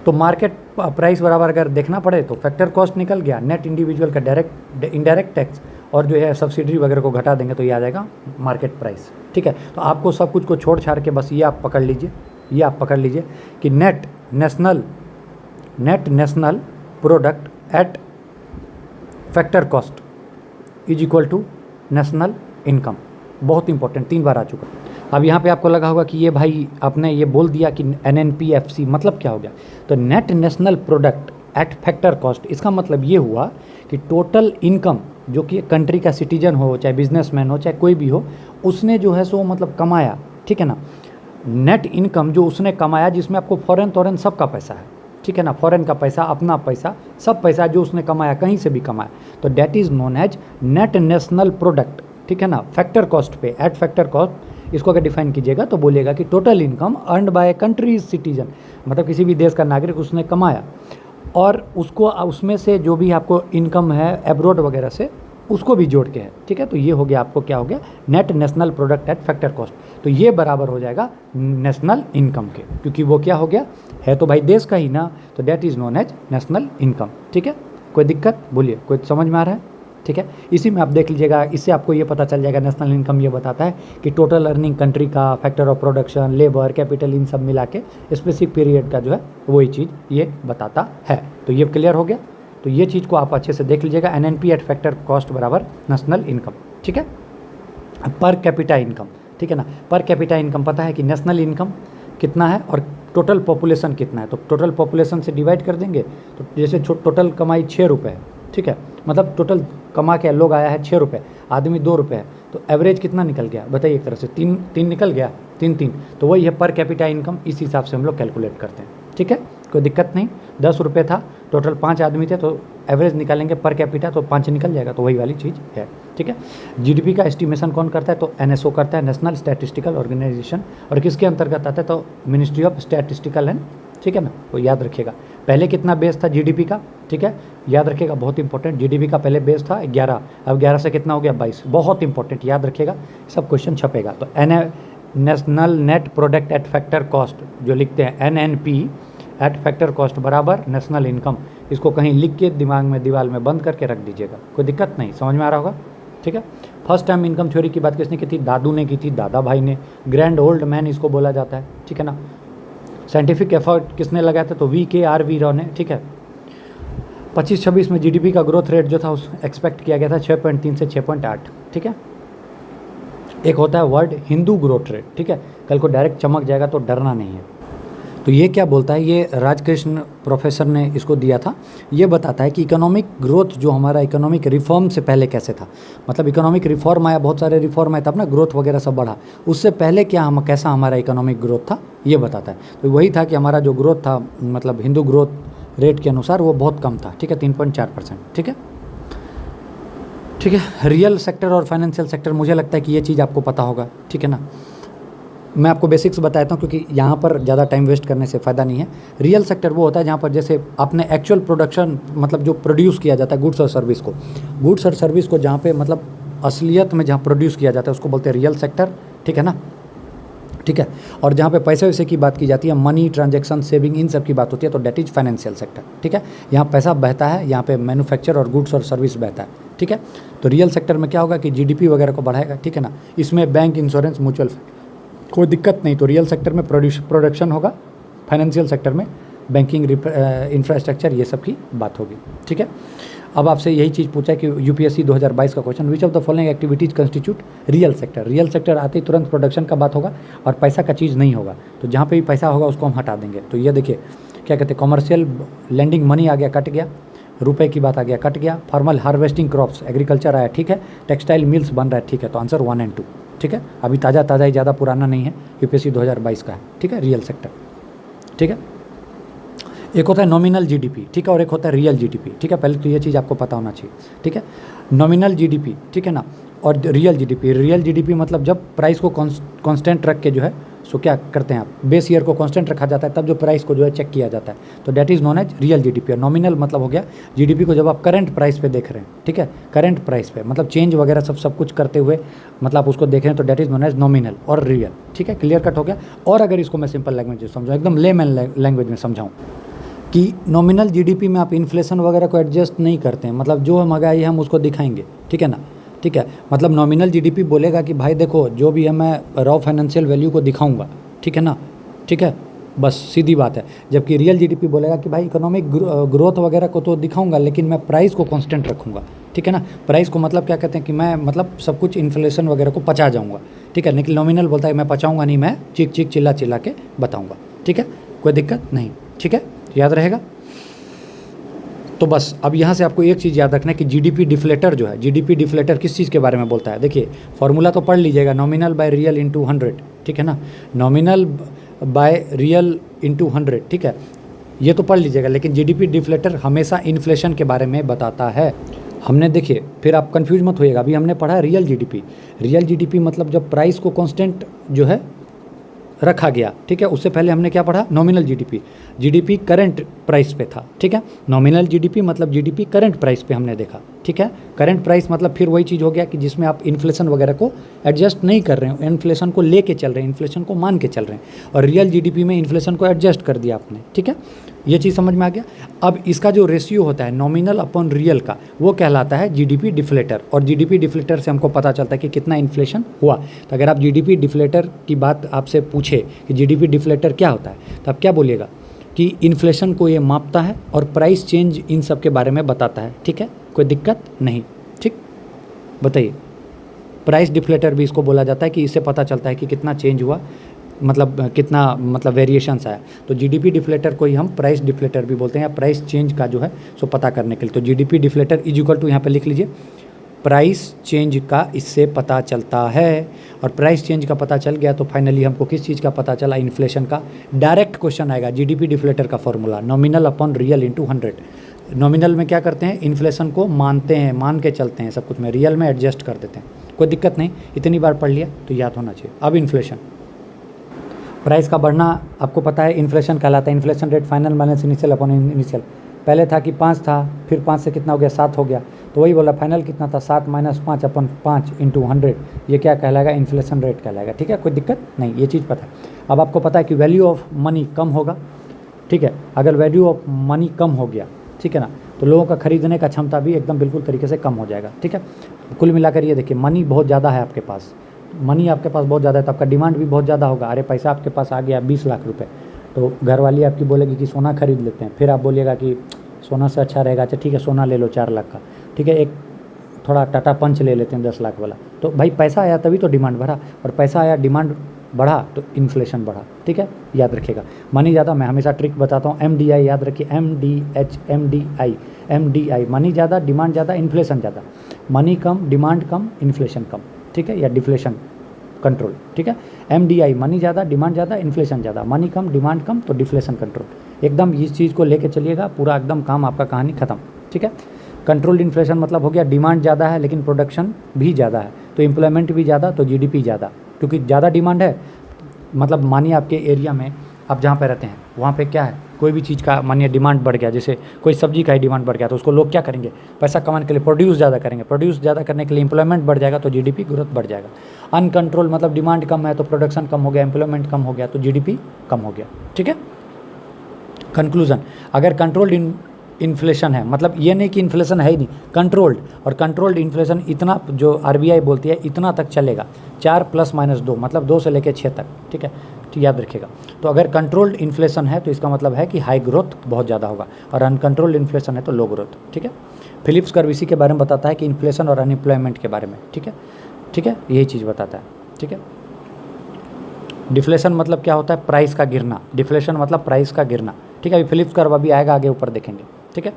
तो मार्केट प्राइस बराबर अगर देखना पड़े तो फैक्टर कॉस्ट निकल गया, नेट इंडिविजुअल का डायरेक्ट इनडायरेक्ट टैक्स और जो है सब्सिडी वगैरह को घटा देंगे तो ये आ जाएगा मार्केट प्राइस, ठीक है। तो आपको सब कुछ को छोड़ छाड़ के बस ये आप पकड़ लीजिए, ये आप पकड़ लीजिए कि net national product at factor cost is equal to national income. बहुत इंपॉर्टेंट, 3 बार आ चुका। अब यहाँ पे आपको लगा होगा कि ये भाई आपने ये बोल दिया कि एनएनपीएफसी मतलब क्या हो गया, तो net national product at factor cost, इसका मतलब ये हुआ कि टोटल इनकम जो कि कंट्री का सिटीजन हो, चाहे बिजनेसमैन हो, चाहे कोई भी हो, उसने जो है सो मतलब कमाया, ठीक है ना, नेट इनकम जो उसने कमाया, जिसमें आपको फॉरेन सबका पैसा है, ठीक है ना, फॉरेन का पैसा, अपना पैसा, सब पैसा जो उसने कमाया, कहीं से भी कमाया, तो that is known as net national product, ठीक है ना, फैक्टर कॉस्ट पे, एट फैक्टर कॉस्ट इसको अगर डिफाइन कीजिएगा तो बोलिएगा कि total income earned by countries citizen, मतलब किसी भी देश का नागरिक उसने कमाया और उसको उसमें से जो भी आपको इनकम है एब्रोड वगैरह से उसको भी जोड़ के है, ठीक है। तो ये हो गया आपको क्या हो गया, net national product at factor cost. तो ये बराबर हो जाएगा नेशनल इनकम के, क्योंकि वो क्या हो गया, है तो भाई देश का ही ना, तो that is known as national income, ठीक है। कोई दिक्कत बोलिए, कोई समझ में आ रहा है, ठीक है। इसी में आप देख लीजिएगा, इससे आपको ये पता चल जाएगा नेशनल इनकम ये बताता है कि टोटल अर्निंग कंट्री का, factor of production, labour, capital, इन सब मिला के स्पेसिफिक पीरियड का जो है वही चीज़ ये बताता है। तो ये क्लियर हो गया। तो ये चीज़ को आप अच्छे से देख लीजिएगा, NNP एट फैक्टर कॉस्ट बराबर नेशनल इनकम, ठीक है। पर कैपिटा इनकम, ठीक है ना, पर कैपिटा इनकम पता है कि नेशनल इनकम कितना है और टोटल पॉपुलेशन कितना है, तो टोटल पॉपुलेशन से डिवाइड कर देंगे। तो जैसे टोटल कमाई 6 रुपये है, ठीक है, मतलब टोटल कमा के लोग आया है 6 रुपये, आदमी 2 रुपये है, तो एवरेज कितना निकल गया बताइए, एक तरह से तीन निकल गया, तीन, तो वही है पर कैपिटा इनकम। इस हिसाब से हम लोग कैलकुलेट करते हैं, ठीक है, कोई दिक्कत नहीं। 10 रुपये था, टोटल 5 आदमी थे, तो एवरेज निकालेंगे पर कैपिटा तो 5 निकल जाएगा, तो वही वाली चीज़ है, ठीक है। GDP का एस्टिमेशन कौन करता है, तो NSO करता है, नेशनल स्टैटिस्टिकल ऑर्गेनाइजेशन, और किसके अंतर्गत आता है, तो मिनिस्ट्री ऑफ स्टैटिस्टिकल एंड, ठीक है ना, वो याद रखिएगा। पहले कितना बेस था GDP का, ठीक है, याद रखिएगा, बहुत इंपॉर्टेंट। GDP का पहले बेस था 11, अब 11 से कितना हो गया 22, बहुत इंपॉर्टेंट, याद रखिएगा, सब क्वेश्चन छपेगा। तो national net product at factor cost जो लिखते हैं NNP एट फैक्टर कॉस्ट बराबर नेशनल इनकम, इसको कहीं लिख के दिमाग में दीवार में बंद करके रख दीजिएगा, कोई दिक्कत नहीं, समझ में आ रहा होगा, ठीक है। फर्स्ट टाइम इनकम थ्योरी की बात किसने की थी, दादू ने की थी, दादा भाई ने, ग्रैंड ओल्ड मैन इसको बोला जाता है, ठीक है ना। साइंटिफिक एफर्ट किसने लगाया था, तो VKRV राव ने, ठीक है। 25-26 में GDP का ग्रोथ रेट जो था उस एक्सपेक्ट किया गया था 6.3 से 6.8, ठीक है। एक होता है वर्ड हिंदू ग्रोथ रेट, ठीक है, कल को डायरेक्ट चमक जाएगा तो डरना नहीं है। तो ये क्या बोलता है, ये राजकृष्ण प्रोफेसर ने इसको दिया था, ये बताता है कि इकोनॉमिक ग्रोथ जो हमारा इकोनॉमिक रिफॉर्म से पहले कैसे था, मतलब इकोनॉमिक रिफॉर्म आया, बहुत सारे रिफॉर्म आए तब ना ग्रोथ वगैरह सब बढ़ा, उससे पहले क्या कैसा हमारा इकोनॉमिक ग्रोथ था ये बताता है। तो वही था कि हमारा जो ग्रोथ था, मतलब हिंदू ग्रोथ रेट के अनुसार वो बहुत कम था, ठीक है, 3.4%, ठीक है, ठीक है। रियल सेक्टर और फाइनेंशियल सेक्टर, मुझे लगता है कि ये चीज़ आपको पता होगा, ठीक है ना। मैं आपको बेसिक्स बताता हूँ क्योंकि यहाँ पर ज़्यादा टाइम वेस्ट करने से फ़ायदा नहीं है। रियल सेक्टर वो होता है जहाँ पर जैसे आपने एक्चुअल प्रोडक्शन, मतलब जो प्रोड्यूस किया जाता है गुड्स और सर्विस को जहाँ पे मतलब असलियत में जहाँ प्रोड्यूस किया जाता है उसको बोलते हैं रियल सेक्टर, ठीक है ना, ठीक है। और जहाँ पे पैसे वैसे की बात की जाती है, मनी ट्रांजैक्शन, सेविंग, इन सब की बात होती है, तो डेट इज फाइनेंशियल सेक्टर, ठीक है। यहाँ पैसा बहता है, यहाँ पे मैन्युफैक्चर और गुड्स और सर्विस बहता है, ठीक है। तो रियल सेक्टर में क्या होगा कि GDP वगैरह को बढ़ाएगा, ठीक है ना। इसमें बैंक, इंश्योरेंस, म्यूचुअल फंड, कोई दिक्कत नहीं। तो रियल सेक्टर में प्रोडक्शन होगा, फाइनेंशियल सेक्टर में बैंकिंग, इंफ्रास्ट्रक्चर, ये सब की बात होगी, ठीक है। अब आपसे यही चीज़ पूछा कि UPSC 2022 का question, which of the following activities constitute real sector. Real sector आते ही तुरंत प्रोडक्शन का बात होगा और पैसा का चीज़ नहीं होगा, तो जहाँ पे भी पैसा होगा उसको हम हटा देंगे। तो ये देखिए क्या कहते हैं, कॉमर्शियल लेंडिंग, मनी आ गया, कट गया, रुपए की बात आ गया, कट गया, फॉर्मल हार्वेस्टिंग क्रॉप्स, एग्रीकल्चर आया, ठीक है, टेक्सटाइल मिल्स बन रहा है, ठीक है। तो आंसर 1 और 2, ठीक है। अभी ताज़ा ही, ज़्यादा पुराना नहीं है, UPSC 2022 का है, ठीक है, रियल सेक्टर, ठीक है। एक होता है नॉमिनल GDP, ठीक है, और एक होता है रियल GDP, ठीक है। पहले तो ये चीज़ आपको पता होना चाहिए, ठीक है। नॉमिनल GDP, ठीक है ना, और रियल GDP मतलब जब प्राइस को कांस्टेंट रख के जो है सो क्या करते हैं आप, बेस ईयर को कांस्टेंट रखा जाता है, तब जो प्राइस को जो है चेक किया जाता है, तो that is known as real GDP। और नॉमिनल मतलब हो गया GDP को जब आप करंट प्राइस पे देख रहे हैं, ठीक है, करंट प्राइस पे मतलब चेंज वगैरह सब कुछ करते हुए मतलब आप उसको देख रहे हैं, तो that is known as nominal और रियल, ठीक है। क्लियर कट हो गया। और अगर इसको मैं सिंपल लैंग्वेज में समझाऊँ, एकदम लेमैन लैंग्वेज में समझाऊँ कि नॉमिनल GDP में आप इन्फ्लेशन वगैरह को एडजस्ट नहीं करते हैं, मतलब जो महंगाई है हम उसको दिखाएंगे, ठीक है ना, ठीक है। मतलब नॉमिनल GDP बोलेगा कि भाई देखो जो भी है मैं रॉ फाइनेंशियल वैल्यू को दिखाऊंगा, ठीक है ना, ठीक है, बस सीधी बात है। जबकि रियल GDP बोलेगा कि भाई इकोनॉमिक ग्रोथ वगैरह को तो दिखाऊंगा लेकिन मैं प्राइस को कांस्टेंट रखूंगा, ठीक है ना। प्राइस को मतलब क्या कहते हैं कि मैं मतलब सब कुछ इन्फ्लेशन वगैरह को पचा जाऊंगा, ठीक है। लेकिन नॉमिनल बोलता है मैं पचाऊंगा नहीं, मैं चीख चिल्ला के बताऊंगा, ठीक है, कोई दिक्कत नहीं, ठीक है, याद रहेगा। तो बस अब यहाँ से आपको एक चीज़ याद रखना है कि GDP डिफ्लेटर जो है, GDP डिफ्लेटर किस चीज़ के बारे में बोलता है, देखिए फॉर्मूला तो पढ़ लीजिएगा, नॉमिनल बाय रियल इंटू 100, ठीक है ना, नॉमिनल बाय रियल इंटू 100, ठीक है, ये तो पढ़ लीजिएगा। लेकिन GDP डिफ्लेटर हमेशा इन्फ्लेशन के बारे में बताता है। हमने देखिए, फिर आप कंफ्यूज मत होइएगा, अभी हमने पढ़ा है रियल GDP मतलब जब प्राइस को कांस्टेंट जो है रखा गया, ठीक है। उससे पहले हमने क्या पढ़ा, nominal GDP, GDP current price पे था, ठीक है। नॉमिनल जीडीपी मतलब जीडीपी करंट प्राइस पे हमने देखा, ठीक है। करंट प्राइस मतलब फिर वही चीज़ हो गया कि जिसमें आप इन्फ्लेशन वगैरह को एडजस्ट नहीं कर रहे हो, इन्फ्लेशन को लेके चल रहे हैं, इन्फ्लेशन को मान के चल रहे हैं, और रियल जीडीपी में इन्फ्लेशन को एडजस्ट कर दिया आपने, ठीक है। ये चीज़ समझ में आ गया। अब इसका जो रेशियो होता है नॉमिनल अपॉन रियल का, वो कहलाता है जीडीपी डिफ्लेटर, और जीडीपी डिफ्लेटर से हमको पता चलता है कि कितना इन्फ्लेशन हुआ। तो अगर आप जीडीपी डिफ्लेटर की बात आपसे पूछे कि जीडीपी डिफ्लेटर क्या होता है, तो आप क्या बोलिएगा कि इन्फ्लेशन को ये मापता है और प्राइस चेंज इन सब के बारे में बताता है, ठीक है। कोई दिक्कत नहीं, ठीक। बताइए, प्राइस डिफ्लेटर भी इसको बोला जाता है कि इससे पता चलता है कि कितना चेंज हुआ, मतलब कितना मतलब वेरिएशंस आया। तो जीडीपी डिफ्लेटर को ही हम प्राइस डिफ्लेटर भी बोलते हैं, या प्राइस चेंज का जो है सो पता करने के लिए। तो GDP deflator is equal to, यहाँ पे लिख लीजिए, प्राइस चेंज का इससे पता चलता है। और प्राइस चेंज का पता चल गया तो फाइनली हमको किस चीज़ का पता चला, इन्फ्लेशन का। डायरेक्ट क्वेश्चन आएगा, जीडीपी डिफ्लेटर का formula nominal upon real into 100। Nominal में क्या करते हैं, इन्फ्लेशन को मानते हैं, मान के चलते हैं सब कुछ में, रियल में एडजस्ट कर देते हैं, कोई दिक्कत नहीं। इतनी बार पढ़ लिया तो याद होना चाहिए। अब इन्फ्लेशन, प्राइस का बढ़ना आपको पता है इन्फ्लेशन कहलाता है। Inflation rate final minus initial upon initial. पहले था कि 5 था, फिर 5 से कितना हो गया, 7 हो गया, तो वही बोला फाइनल कितना था, 7 माइनस 5 अपन 5 इंटू 100, ये क्या कहलाएगा, इन्फ्लेशन रेट कहलाएगा, ठीक है। कोई दिक्कत नहीं, ये चीज़ पता है। अब आपको पता है कि वैल्यू ऑफ मनी कम होगा, ठीक है। अगर वैल्यू ऑफ मनी कम हो गया, ठीक है ना, तो लोगों का खरीदने का क्षमता भी एकदम बिल्कुल तरीके से कम हो जाएगा, ठीक है। कुल मिलाकर ये देखिए, मनी बहुत ज़्यादा है आपके पास, मनी आपके पास बहुत ज़्यादा है, तो आपका डिमांड भी बहुत ज़्यादा होगा। अरे पैसा आपके पास आ गया 20 लाख रुपए, तो घर वाली आपकी बोलेगी कि सोना खरीद लेते हैं, फिर आप बोलिएगा कि सोना से अच्छा रहेगा, अच्छा ठीक है सोना ले लो 4 लाख का, ठीक है, एक थोड़ा टाटा पंच ले लेते हैं 10 लाख वाला। तो भाई पैसा आया तभी तो डिमांड बढ़ा, और पैसा आया डिमांड बढ़ा तो इन्फ्लेशन बढ़ा, ठीक है। याद रखिएगा, मनी ज़्यादा, मैं हमेशा ट्रिक बताता हूँ, MDI याद रखिए, MDI, मनी ज़्यादा, डिमांड ज़्यादा, इन्फ्लेशन ज़्यादा। मनी कम, डिमांड कम, इन्फ्लेशन कम, ठीक है, या डिफ्लेशन कंट्रोल, ठीक है। MDI, मनी ज़्यादा, डिमांड ज़्यादा, इन्फ्लेशन ज़्यादा, मनी कम, डिमांड कम, तो डिफ्लेशन कंट्रोल। एकदम इस चीज़ को लेके चलिएगा, पूरा एकदम काम आपका कहानी ख़त्म, ठीक है। कंट्रोल्ड इन्फ्लेशन मतलब हो गया डिमांड ज़्यादा है लेकिन प्रोडक्शन भी ज़्यादा है, तो एम्प्लॉयमेंट भी ज़्यादा, तो GDP ज़्यादा, क्योंकि ज़्यादा डिमांड है। मतलब मानिए आपके एरिया में आप जहाँ पे रहते हैं वहाँ पे क्या है, कोई भी चीज़ का मानिए डिमांड बढ़ गया, जैसे कोई सब्जी का ही डिमांड बढ़ गया, तो उसको लोग क्या करेंगे, पैसा कमाने के लिए प्रोड्यूस ज़्यादा करेंगे, प्रोड्यूस ज़्यादा करने के लिए एम्प्लॉयमेंट बढ़ जाएगा, तो GDP ग्रोथ बढ़ जाएगा। अनकंट्रोल मतलब डिमांड कम है तो प्रोडक्शन कम हो गया, एम्प्लॉयमेंट कम हो गया, तो GDP कम हो गया, ठीक है। कंक्लूजन, अगर कंट्रोल्ड इन्फ्लेशन है, मतलब ये नहीं कि इन्फ्लेशन है ही नहीं, कंट्रोल्ड, और कंट्रोल्ड इन्फ्लेशन इतना जो RBI बोलती है इतना तक चलेगा, 4 ± 2 मतलब 2 से लेकर 6 तक, ठीक है, तो याद रखिएगा। तो अगर कंट्रोल्ड इन्फ्लेशन है तो इसका मतलब है कि हाई ग्रोथ बहुत ज़्यादा होगा, और अनकंट्रोल्ड इन्फ्लेशन है तो लो ग्रोथ, ठीक है। फिलिप्स कर्व इसी के बारे में बताता है कि इन्फ्लेशन और अनएम्प्लॉयमेंट के बारे में, ठीक है, ठीक है, यही चीज़ बताता है, ठीक है। डिफ्लेशन मतलब क्या होता है, प्राइस का गिरना, डिफ्लेशन मतलब प्राइस का गिरना, ठीक है। अभी फिलिप्स कर्व अभी आएगा, आगे ऊपर देखेंगे, ठीक है।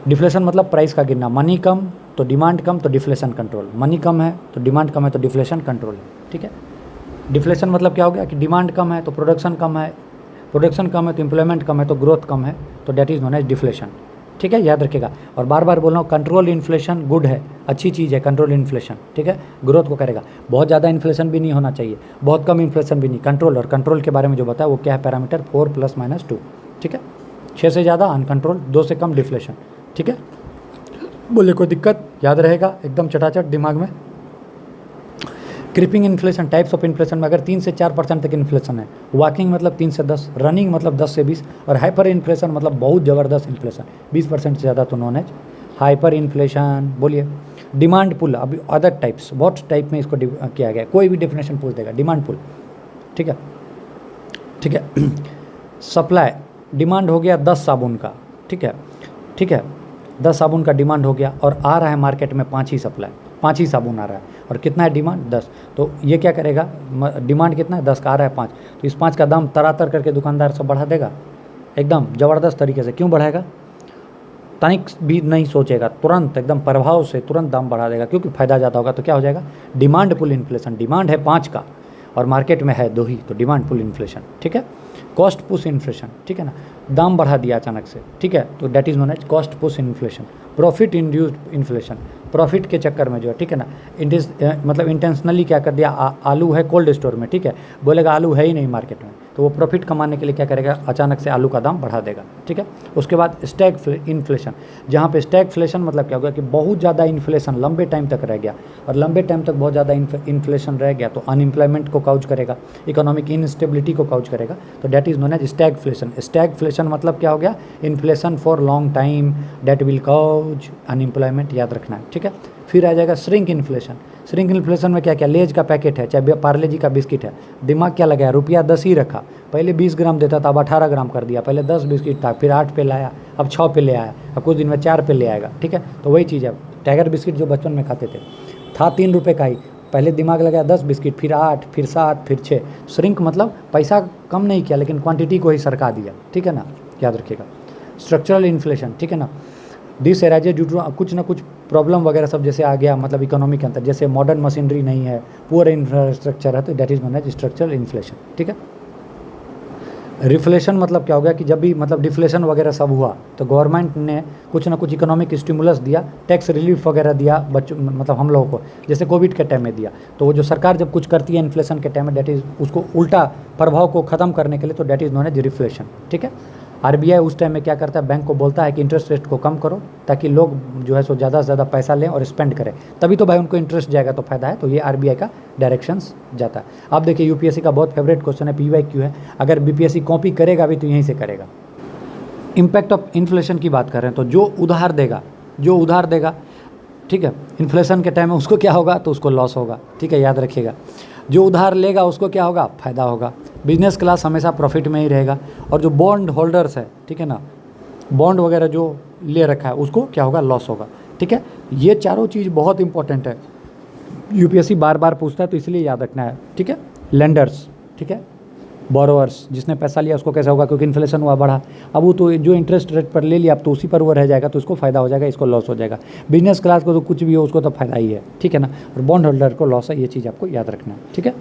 डिफ्लेशन मतलब प्राइस का गिरना, मनी कम तो डिमांड कम, तो डिफ्लेशन कंट्रोल, मनी कम है तो डिमांड कम है तो डिफ्लेशन कंट्रोल है, ठीक है। डिफ्लेशन मतलब क्या हो गया कि डिमांड कम है तो प्रोडक्शन कम है, प्रोडक्शन कम है तो एम्प्लॉयमेंट कम है तो ग्रोथ कम है, तो that is known as deflation, ठीक है, याद रखिएगा। और बार बार बोल रहा हूँ, कंट्रोल इन्फ्लेशन गुड है, अच्छी चीज़ है कंट्रोल इन्फ्लेशन, ठीक है, ग्रोथ को करेगा। बहुत ज़्यादा इन्फ्लेशन भी नहीं होना चाहिए, बहुत कम इन्फ्लेशन भी नहीं, कंट्रोल। और कंट्रोल के बारे में जो बताया वो क्या है, पैरामीटर 4 ± 2, ठीक है। 6 से ज़्यादा अनकंट्रोल, 2 से कम डिफ्लेशन, ठीक है। बोले कोई दिक्कत, याद रहेगा एकदम चटाचट दिमाग में। Creeping inflation, types of inflation में अगर 3 से 4% तक इन्फ्लेशन है, वॉकिंग मतलब 3 से 10, रनिंग मतलब 10 से 20, और हाइपर इन्फ्लेशन मतलब बहुत ज़बरदस्त इन्फ्लेशन 20% से ज़्यादा, तो नॉन एज हाइपर इन्फ्लेशन। बोलिए डिमांड पुल, अभी अदर टाइप्स, बहुत टाइप में इसको किया गया, कोई भी डेफिनेशन पूछ देगा, डिमांड पुल, ठीक है, ठीक है। सप्लाई, डिमांड हो गया 10 साबुन का, ठीक है, ठीक है, 10 साबुन का डिमांड हो गया, और आ रहा है मार्केट में 5 ही सप्लाई, 5 ही साबुन आ रहा है, और कितना है डिमांड 10, तो ये क्या करेगा, डिमांड कितना है 10 का, आ रहा है 5, तो इस 5 का दाम तरातर करके दुकानदार सब बढ़ा देगा, एकदम ज़बरदस्त तरीके से। क्यों बढ़ाएगा, तनिक भी नहीं सोचेगा, तुरंत एकदम प्रभाव से तुरंत दाम बढ़ा देगा, क्योंकि फ़ायदा ज़्यादा होगा। तो क्या हो जाएगा, डिमांड पुल इन्फ्लेशन, डिमांड है 5 का और मार्केट में है 2 ही, तो डिमांड पुल इन्फ्लेशन, ठीक है। कॉस्ट पुश इन्फ्लेशन, ठीक है ना, दाम बढ़ा दिया अचानक से, ठीक है, तो that is known as cost push inflation. Profit induced inflation, profit के चक्कर में जो है, ठीक है ना, मतलब इंटेंशनली क्या कर दिया, आलू है कोल्ड स्टोर में, ठीक है, बोलेगा आलू है ही नहीं मार्केट में, तो वो प्रॉफिट कमाने के लिए क्या करेगा, अचानक से आलू का दाम बढ़ा देगा, ठीक है। उसके बाद स्टैग इन्फ्लेशन, जहाँ पे स्टैगफ्लेशन मतलब क्या हो गया कि बहुत ज़्यादा इन्फ्लेशन लंबे टाइम तक रह गया, और लंबे टाइम तक बहुत ज़्यादा इन्फ्लेशन रह गया तो अनएम्प्लॉयमेंट को काउज करेगा, इकोनॉमिक इनस्टेबिलिटी को काउज करेगा, तो that is known as stagflation. Stagflation मतलब क्या हो गया, inflation for long time that will cause unemployment, याद रखना है, ठीक है। फिर आ जाएगा श्रिंक इन्फ्लेशन। श्रिंक इन्फ्लेशन में क्या क्या, लेज का पैकेट है, चाहे पार्ले जी का बिस्किट है, दिमाग क्या लगाया, रुपया 10 ही रखा, पहले 20 ग्राम देता था, अब 18 ग्राम कर दिया, पहले 10 बिस्किट था, फिर 8 पे लाया, अब 6 पे ले आया, अब कुछ दिन में 4 पे ले आएगा, ठीक है। तो वही चीज़ है, टाइगर बिस्किट जो बचपन में खाते थे, था 3 रुपये का ही, पहले दिमाग लगाया 10 बिस्किट, फिर 8, फिर 7, फिर 6। श्रिंक मतलब पैसा कम नहीं किया लेकिन क्वांटिटी को ही सरका दिया, ठीक है ना, याद रखिएगा। स्ट्रक्चरल इन्फ्लेशन, ठीक है ना, दिस एराइजेज ड्यू टू कुछ ना कुछ प्रॉब्लम वगैरह सब जैसे आ गया, मतलब इकोनॉमी के अंदर, जैसे मॉडर्न मशीनरी नहीं है, पुअर इंफ्रास्ट्रक्चर है, तो that is known as structural inflation, ठीक है। रिफ्लेशन मतलब क्या हो गया कि जब भी मतलब डिफ्लेशन वगैरह सब हुआ तो गवर्नमेंट ने कुछ ना कुछ इकोनॉमिक स्टिमुलस दिया, टैक्स रिलीफ वगैरह दिया बच्चों, मतलब हम लोगों को, जैसे कोविड के टाइम में दिया, तो वो जो सरकार जब कुछ करती है इन्फ्लेशन के टाइम में, डैट इज़ उसको उल्टा प्रभाव को ख़त्म करने के लिए, तो that is known as reflation, ठीक है। आरबीआई उस टाइम में क्या करता है, बैंक को बोलता है कि इंटरेस्ट रेट को कम करो ताकि लोग जो है सो ज़्यादा से ज़्यादा पैसा लें और स्पेंड करें, तभी तो भाई उनको इंटरेस्ट जाएगा तो फायदा है, तो ये आरबीआई का डायरेक्शंस जाता है। आप देखिए यूपीएससी का बहुत फेवरेट क्वेश्चन है, पीवाईक्यू है, अगर बीपीएससी कॉपी करेगा भी तो यहीं से करेगा। इम्पैक्ट ऑफ इन्फ्लेशन की बात कर रहे हैं, तो जो उधार देगा, ठीक है, इन्फ्लेशन के टाइम में उसको क्या होगा, तो उसको लॉस होगा, ठीक है, याद रखिएगा। जो उधार लेगा उसको क्या होगा, फ़ायदा होगा। बिजनेस क्लास हमेशा प्रॉफिट में ही रहेगा, और जो बॉन्ड होल्डर्स है, ठीक है ना, बॉन्ड वगैरह जो ले रखा है उसको क्या होगा, लॉस होगा, ठीक है। ये चारों चीज़ बहुत इंपॉर्टेंट है, यूपीएससी बार बार पूछता है तो इसलिए याद रखना है, ठीक है। लेंडर्स, ठीक है, बोरोवर्स, जिसने पैसा लिया उसको कैसा होगा, क्योंकि इन्फ्लेशन हुआ बढ़ा, अब वो तो जो इंटरेस्ट रेट पर ले लिया अब तो उसी पर वो रह जाएगा, तो उसको फ़ायदा हो जाएगा, इसको लॉस हो जाएगा। बिजनेस क्लास को तो कुछ भी हो उसको तो फ़ायदा ही है, ठीक है ना, और बॉन्ड होल्डर को लॉस है, ये चीज़ आपको याद रखना है, ठीक है।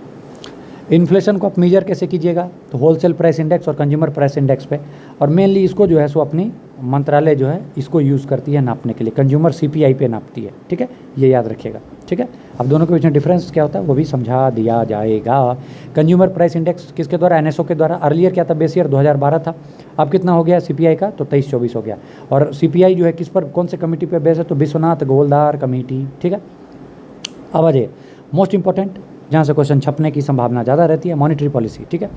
इन्फ्लेशन को आप मेजर कैसे कीजिएगा, तो होलसेल प्राइस इंडेक्स और कंज्यूमर प्राइस इंडेक्स पे, और मेनली इसको जो है सो अपनी मंत्रालय जो है इसको यूज़ करती है नापने के लिए, कंज्यूमर सीपीआई पे नापती है, ठीक है, ये याद रखिएगा, ठीक है। अब दोनों के बीच में डिफरेंस क्या होता है वो भी समझा दिया जाएगा। कंज्यूमर प्राइस इंडेक्स किसके द्वारा, एनएसओ के द्वारा। अर्लियर क्या था, बेस ईयर 2012 था, अब कितना हो गया सीपीआई का, तो 23-24 हो गया। और सीपीआई जो है किस पर, कौन से कमेटी पे बेस है, तो विश्वनाथ गोलदार कमेटी, ठीक है। अब आ जाइए मोस्ट इंपॉर्टेंट, जहाँ से क्वेश्चन छपने की संभावना ज़्यादा रहती है, मॉनेटरी पॉलिसी, ठीक है।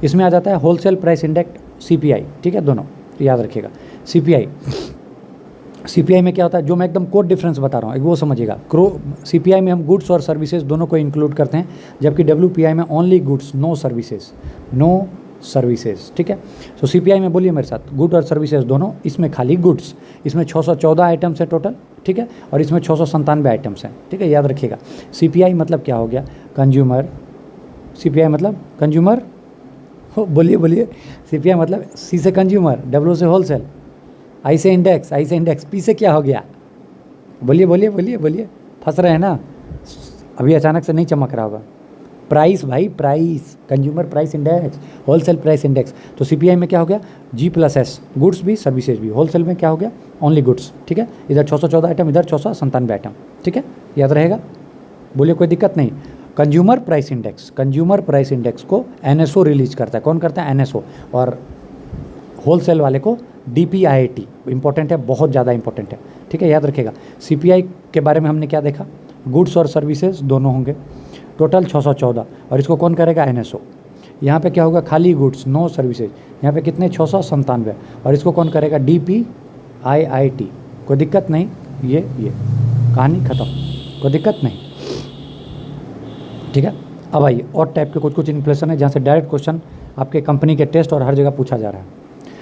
इसमें आ जाता है होलसेल प्राइस इंडेक्स सीपीआई, ठीक है, दोनों याद रखिएगा। सीपीआई में क्या होता है, जो मैं एकदम कोड डिफरेंस बता रहा हूँ वो समझिएगा। सीपीआई में हम गुड्स और सर्विसेज दोनों को इंक्लूड करते हैं, जबकि डब्ल्यूपीआई में ओनली गुड्स, नो सर्विसेज, ठीक है। तो सीपीआई में बोलिए मेरे साथ, गुड और सर्विसेज दोनों, इसमें खाली गुड्स, इसमें 614 आइटम्स है टोटल, ठीक है, और इसमें 697 आइटम्स हैं, ठीक है, याद रखिएगा। सीपीआई मतलब क्या हो गया, कंज्यूमर, सीपीआई मतलब कंज्यूमर, बोलिए, सीपीआई मतलब सी से कंज्यूमर, डब्ल्यू से होलसेल, आई से इंडेक्स, पी से क्या हो गया, बोलिए, फंस रहे हैं ना, अभी अचानक से नहीं चमक रहा होगा। प्राइस भाई, price, consumer price index, wholesale price index. तो सीपीआई में क्या हो गया, G+S, गुड्स भी सर्विसेज भी। होलसेल में क्या हो गया, ओनली गुड्स, ठीक है, इधर 614 आइटम, इधर 697 आइटम, ठीक है, याद रहेगा, बोलिए, कोई दिक्कत नहीं। कंज्यूमर प्राइस इंडेक्स को एनएसओ रिलीज करता है, कौन करता है, एनएसओ, और होलसेल वाले को DPIIT, इंपॉर्टेंट है, बहुत ज़्यादा इंपॉर्टेंट है, ठीक है, याद रखिएगा। सीपीआई के बारे में हमने क्या देखा, गुड्स और सर्विसेज दोनों होंगे, टोटल 614, और इसको कौन करेगा, एनएसओ। यहाँ पे क्या होगा, खाली गुड्स, नो सर्विसेज, यहाँ पे कितने 697, और इसको कौन करेगा, DPIIT। कोई दिक्कत नहीं, ये कहानी ख़त्म, कोई दिक्कत नहीं, ठीक है। अब आइए और टाइप के कुछ इन्फ्लेशन है जहाँ से डायरेक्ट क्वेश्चन आपके कंपनी के टेस्ट और हर जगह पूछा जा रहा है।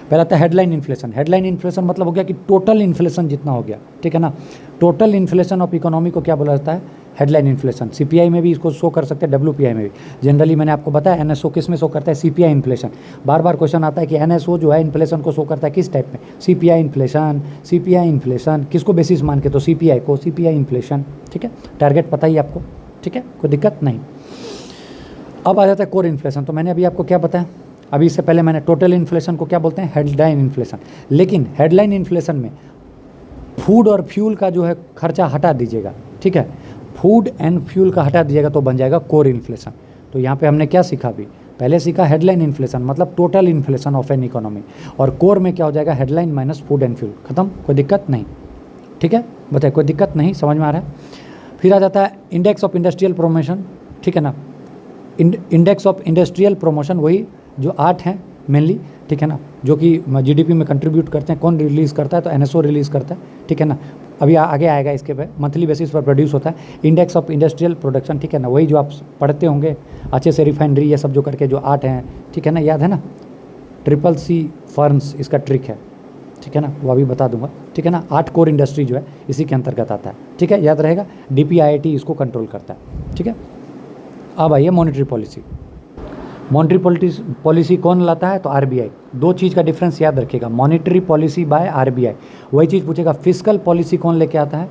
पहला था हेडलाइन इन्फ्लेशन। हेडलाइन इन्फ्लेशन मतलब हो गया कि टोटल इन्फ्लेशन जितना हो गया, ठीक है ना, टोटल इन्फ्लेशन ऑफ इकोनॉमी को क्या बोला जाता है, हेडलाइन इन्फ्लेशन। सीपीआई में भी इसको शो कर सकते हैं, डब्ल्यूपीआई में भी। जनरली मैंने आपको बताया एनएसओ किस में शो करता है, सीपीआई इन्फ्लेशन। बार बार क्वेश्चन आता है कि एनएसओ जो है इन्फ्लेशन को शो करता है किस टाइप में, सीपीआई इन्फ्लेशन, किसको बेसिस मान के, तो सीपीआई को, सीपीआई इन्फ्लेशन, ठीक है, टारगेट पता ही आपको, ठीक है, कोई दिक्कत नहीं। अब आ जाता है कोर इन्फ्लेशन। तो मैंने अभी आपको क्या बताया, अभी इससे पहले मैंने टोटल इन्फ्लेशन को क्या बोलते हैं, हेडलाइन इन्फ्लेशन। लेकिन हेडलाइन इन्फ्लेशन में फूड और फ्यूल का जो है खर्चा हटा दीजिएगा, ठीक है, फूड एंड फ्यूल का हटा दीजिएगा तो बन जाएगा कोर इन्फ्लेशन। तो यहाँ पे हमने क्या सीखा अभी, पहले सीखा हेडलाइन इन्फ्लेशन मतलब total inflation of an economy, और कोर में क्या हो जाएगा, headline minus food and fuel, खत्म, कोई दिक्कत नहीं, ठीक है, बताइए कोई दिक्कत नहीं, समझ में आ रहा है। फिर आ जाता है इंडेक्स ऑफ इंडस्ट्रियल प्रमोशन, ठीक है ना, इंडेक्स ऑफ इंडस्ट्रियल प्रमोशन वही जो 8 हैं मेनली, ठीक है ना, जो कि जीडीपी में कंट्रीब्यूट करते हैं। कौन रिलीज़ करता है, तो एनएसओ रिलीज़ करता है, ठीक है ना, अभी आगे आएगा इसके पे, मंथली बेसिस पर प्रोड्यूस होता है। इंडेक्स ऑफ इंडस्ट्रियल प्रोडक्शन, ठीक है ना, वही जो आप पढ़ते होंगे अच्छे से, रिफाइनरी ये सब जो करके जो 8 हैं, ठीक है ना, याद है ना, CCC फर्म्स इसका ट्रिक है, ठीक है ना, वो अभी बता दूंगा, ठीक है ना। 8 कोर इंडस्ट्री जो है इसी के अंतर्गत आता है, ठीक है, याद रहेगा, DPIIT इसको कंट्रोल करता है, ठीक है। अब आइए मॉनेटरी पॉलिसी। मॉनेटरी पॉलिसी कौन लाता है, तो RBI। दो चीज़ का डिफरेंस याद रखिएगा, मॉनेटरी पॉलिसी बाय RBI। वही चीज़ पूछेगा फिस्कल पॉलिसी कौन लेके आता है,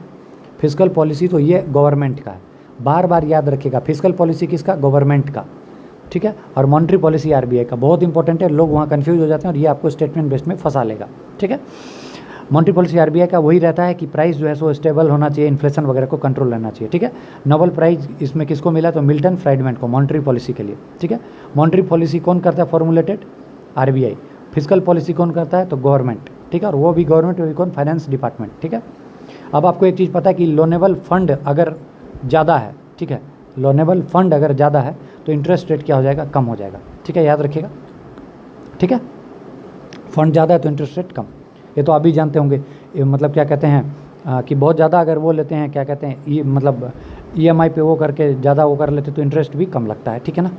फिस्कल पॉलिसी तो ये गवर्नमेंट का है, बार बार याद रखिएगा, फिस्कल पॉलिसी किसका, गवर्नमेंट का, ठीक है, और मॉनेटरी पॉलिसी RBI का, बहुत इंपॉर्टेंट है, लोग वहाँ कंफ्यूज हो जाते हैं और ये आपको स्टेटमेंट बेस्ड में फंसा लेगा, ठीक है। मॉनेटरी पॉलिसी RBI का वही रहता है कि प्राइस जो है सो स्टेबल होना चाहिए, इन्फ्लेशन वगैरह को कंट्रोल रहना चाहिए, ठीक है। नोबेल प्राइज इसमें किसको मिला, तो मिल्टन फ्राइडमैन को, मॉनेटरी पॉलिसी के लिए, ठीक है। मॉनेटरी पॉलिसी कौन करता है, फॉर्मुलेटेड RBI। फिस्कल पॉलिसी कौन करता है, तो गवर्नमेंट, ठीक है, और वो भी गवर्नमेंट, वो भी कौन, फाइनेंस डिपार्टमेंट, ठीक है। अब आपको एक चीज़ पता है कि लोनेबल फंड अगर ज़्यादा है, ठीक है, लोनेबल फंड अगर ज़्यादा है तो इंटरेस्ट रेट क्या हो जाएगा, कम हो जाएगा, ठीक है, याद रखिएगा, ठीक है। फंड ज़्यादा है तो इंटरेस्ट रेट कम, ये तो आप भी जानते होंगे, मतलब क्या कहते हैं कि बहुत ज़्यादा अगर वो लेते हैं, क्या कहते हैं, ये मतलब EMI पे वो करके ज़्यादा वो कर लेते तो इंटरेस्ट भी कम लगता है, ठीक है ना।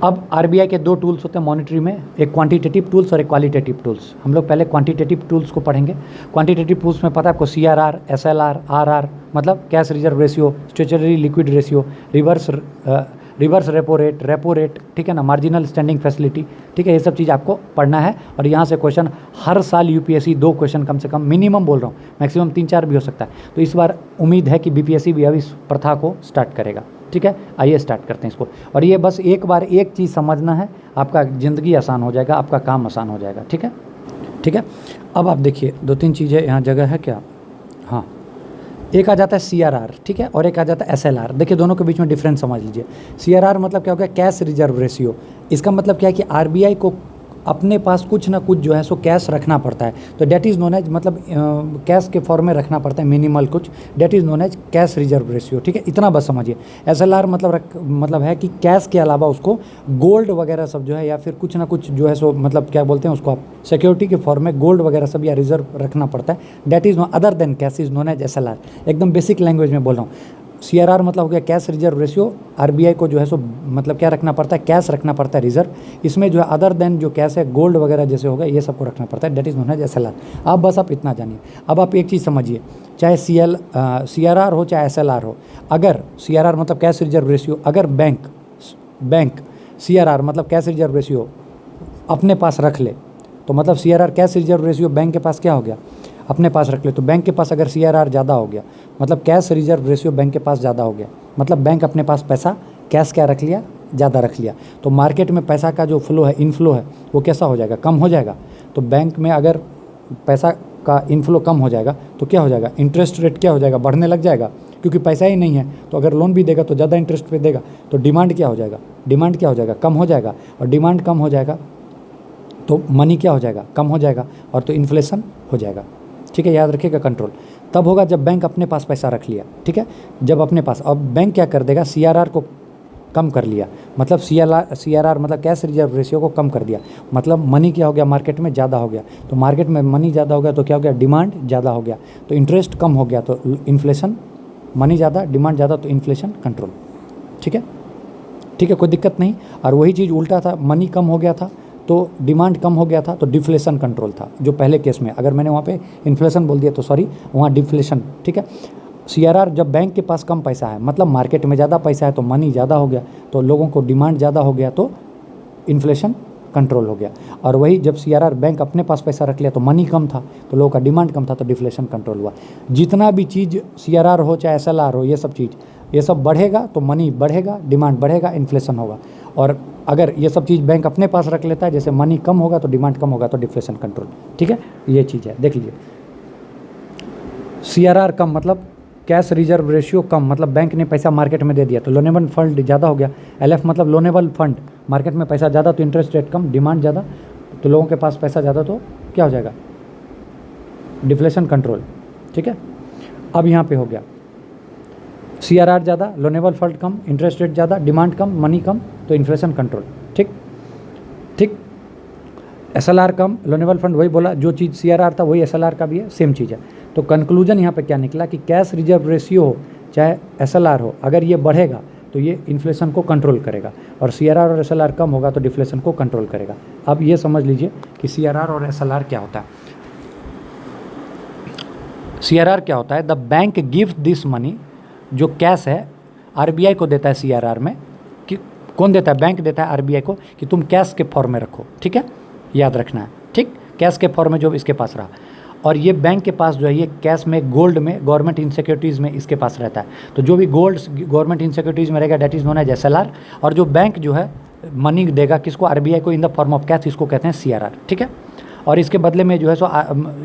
अब RBI के 2 टूल्स होते हैं मॉनेटरी में, एक क्वांटिटेटिव टूल्स और एक क्वालिटेटिव टूल्स। हम लोग पहले क्वांटिटेटिव टूल्स को पढ़ेंगे। क्वांटिटेटिव टूल्स में पता है आपको CRR, SLR, RR मतलब cash reserve ratio, statutory liquid ratio, reverse repo rate, ठीक है ना, मार्जिनल स्टैंडिंग फैसिलिटी, ठीक है, ये सब चीज़ आपको पढ़ना है। और यहाँ से क्वेश्चन हर साल UPSC 2 क्वेश्चन कम से कम मिनिमम बोल रहा हूँ, मैक्सिमम 3-4 भी हो सकता है। तो इस बार उम्मीद है कि BPSC भी अब इस प्रथा को स्टार्ट करेगा, ठीक है। आइए स्टार्ट करते हैं इसको, और ये बस एक बार एक चीज़ समझना है, आपका ज़िंदगी आसान हो जाएगा, आपका काम आसान हो जाएगा, ठीक है, ठीक है। अब आप देखिए 2-3 चीज़ें यहाँ जगह है क्या, हाँ, एक आ जाता है CRR, ठीक है, और एक आ जाता है SLR। देखिए दोनों के बीच में डिफरेंस समझ लीजिए। CRR मतलब क्या हो गया, कैश रिजर्व रेशियो। इसका मतलब क्या है कि RBI को अपने पास कुछ ना कुछ जो है सो कैश रखना पड़ता है, तो डेट इज़ नोन एज, मतलब कैश के फॉर्म में रखना पड़ता है मिनिमल कुछ, that is known as cash reserve ratio, ठीक है, इतना बस समझिए। SLR मतलब है कि कैश के अलावा उसको गोल्ड वगैरह सब जो है, या फिर कुछ ना कुछ जो है सो, मतलब क्या बोलते हैं उसको आप, सिक्योरिटी के फॉर्म में गोल्ड वगैरह सब या रिजर्व रखना पड़ता है, that is other than cash is known as SLR। एकदम बेसिक लैंग्वेज में बोल रहा हूँ। CRR मतलब हो गया कैश रिजर्व रेशियो, RBI को जो है सो मतलब क्या रखना पड़ता है, कैश रखना पड़ता है रिजर्व, इसमें जो है अदर देन जो कैश है, गोल्ड वगैरह जैसे होगा, ये सबको रखना पड़ता है, that is known as SLR। अब बस आप इतना जानिए। अब आप एक चीज़ समझिए, चाहे CRR हो चाहे SLR हो, अगर CRR मतलब कैश रिजर्व रेशियो, अगर बैंक CRR मतलब कैश रिजर्व रेशियो अपने पास रख ले, तो मतलब CRR cash reserve ratio bank के पास क्या हो गया, अपने पास रख ले, तो बैंक के पास अगर CRR ज़्यादा हो गया, मतलब कैश रिजर्व रेशियो बैंक के पास ज़्यादा हो गया, मतलब बैंक अपने पास पैसा कैश क्या रख लिया, ज़्यादा रख लिया, तो मार्केट में पैसा का जो फ्लो है, इनफ्लो है, वो कैसा हो जाएगा, कम हो जाएगा। तो बैंक में अगर पैसा का इनफ्लो कम हो जाएगा तो क्या हो जाएगा, इंटरेस्ट रेट क्या हो जाएगा, बढ़ने लग जाएगा, क्योंकि पैसा ही नहीं है, तो अगर लोन भी देगा तो ज़्यादा इंटरेस्ट पे देगा, तो डिमांड क्या हो जाएगा, कम हो जाएगा, और डिमांड कम हो जाएगा तो मनी क्या हो जाएगा, कम हो जाएगा, और तो इन्फ्लेशन हो जाएगा, ठीक है, याद रखिएगा। कंट्रोल तब होगा जब बैंक अपने पास पैसा रख लिया, ठीक है, जब अपने पास, अब बैंक क्या कर देगा, CRR को कम कर लिया, मतलब CRR मतलब कैश रिजर्व रेशियो को कम कर दिया, मतलब मनी क्या हो गया, मार्केट में ज़्यादा हो गया, तो मार्केट में मनी ज़्यादा हो गया तो क्या हो गया, डिमांड ज़्यादा हो गया, तो इंटरेस्ट कम हो गया, तो इन्फ्लेशन, मनी ज़्यादा डिमांड ज़्यादा तो इन्फ्लेशन कंट्रोल, ठीक है, ठीक है, कोई दिक्कत नहीं। और वही चीज़ उल्टा था, मनी कम हो गया था तो डिमांड कम हो गया था, तो डिफ्लेशन कंट्रोल था जो पहले केस में, अगर मैंने वहाँ पे इन्फ्लेशन बोल दिया तो सॉरी, वहाँ डिफ्लेशन, ठीक है। CRR जब बैंक के पास कम पैसा है, मतलब मार्केट में ज़्यादा पैसा है तो मनी ज़्यादा हो गया, तो लोगों को डिमांड ज़्यादा हो गया तो इन्फ्लेशन कंट्रोल हो गया। और वही जब CRR बैंक अपने पास पैसा रख लिया तो मनी कम था, तो लोगों का डिमांड कम था, तो डिफ्लेशन कंट्रोल हुआ। जितना भी चीज़ CRR हो चाहे SLR हो, ये सब चीज़, ये सब बढ़ेगा तो मनी बढ़ेगा, डिमांड बढ़ेगा, इन्फ्लेशन होगा। और अगर ये सब चीज़ बैंक अपने पास रख लेता है, जैसे मनी कम होगा तो डिमांड कम होगा, तो डिफ्लेशन कंट्रोल, ठीक है, ये चीज़ है, देख लीजिए। CRR कम मतलब कैश रिजर्व रेशियो कम, मतलब बैंक ने पैसा मार्केट में दे दिया तो लोनेबल फंड ज़्यादा हो गया। LF मतलब लोनेबल फंड, मार्केट में पैसा ज़्यादा तो इंटरेस्ट रेट कम, डिमांड ज़्यादा तो लोगों के पास पैसा ज़्यादा तो क्या हो जाएगा, डिफ्लेशन कंट्रोल। ठीक है, अब यहाँ पे हो गया CRR ज़्यादा, लोनेबल फंड कम, इंटरेस्ट रेट ज़्यादा, डिमांड कम, मनी कम तो इन्फ्लेशन कंट्रोल। ठीक ठीक, SLR कम, लोनेबल फंड वही बोला, जो चीज़ CRR था वही SLR का भी है, सेम चीज़ है। तो कंक्लूजन यहाँ पे क्या निकला कि कैश रिजर्व रेशियो हो चाहे SLR हो, अगर ये बढ़ेगा तो ये इन्फ्लेशन को कंट्रोल करेगा, और CRR और SLR कम होगा तो डिफ्लेशन को कंट्रोल करेगा। अब ये समझ लीजिए कि CRR और SLR क्या होता है। CRR क्या होता है, the bank gives this money, जो कैश है RBI को देता है CRR में, कि कौन देता है, बैंक देता है RBI को कि तुम कैश के फॉर्म में रखो। ठीक है, याद रखना है। ठीक, कैश के फॉर्म में जो इसके पास रहा, और ये बैंक के पास जो है ये कैश में, गोल्ड में, गवर्नमेंट इनसिक्योरिटीज़ में इसके पास रहता है। तो जो भी गोल्ड गवर्नमेंट इनसिक्योरिटीज़ में रहेगा that is known as SLR, और जो बैंक जो है मनी देगा किसको, RBI को, in the form of cash, इसको कहते हैं CRR। ठीक है, और इसके बदले में जो है सो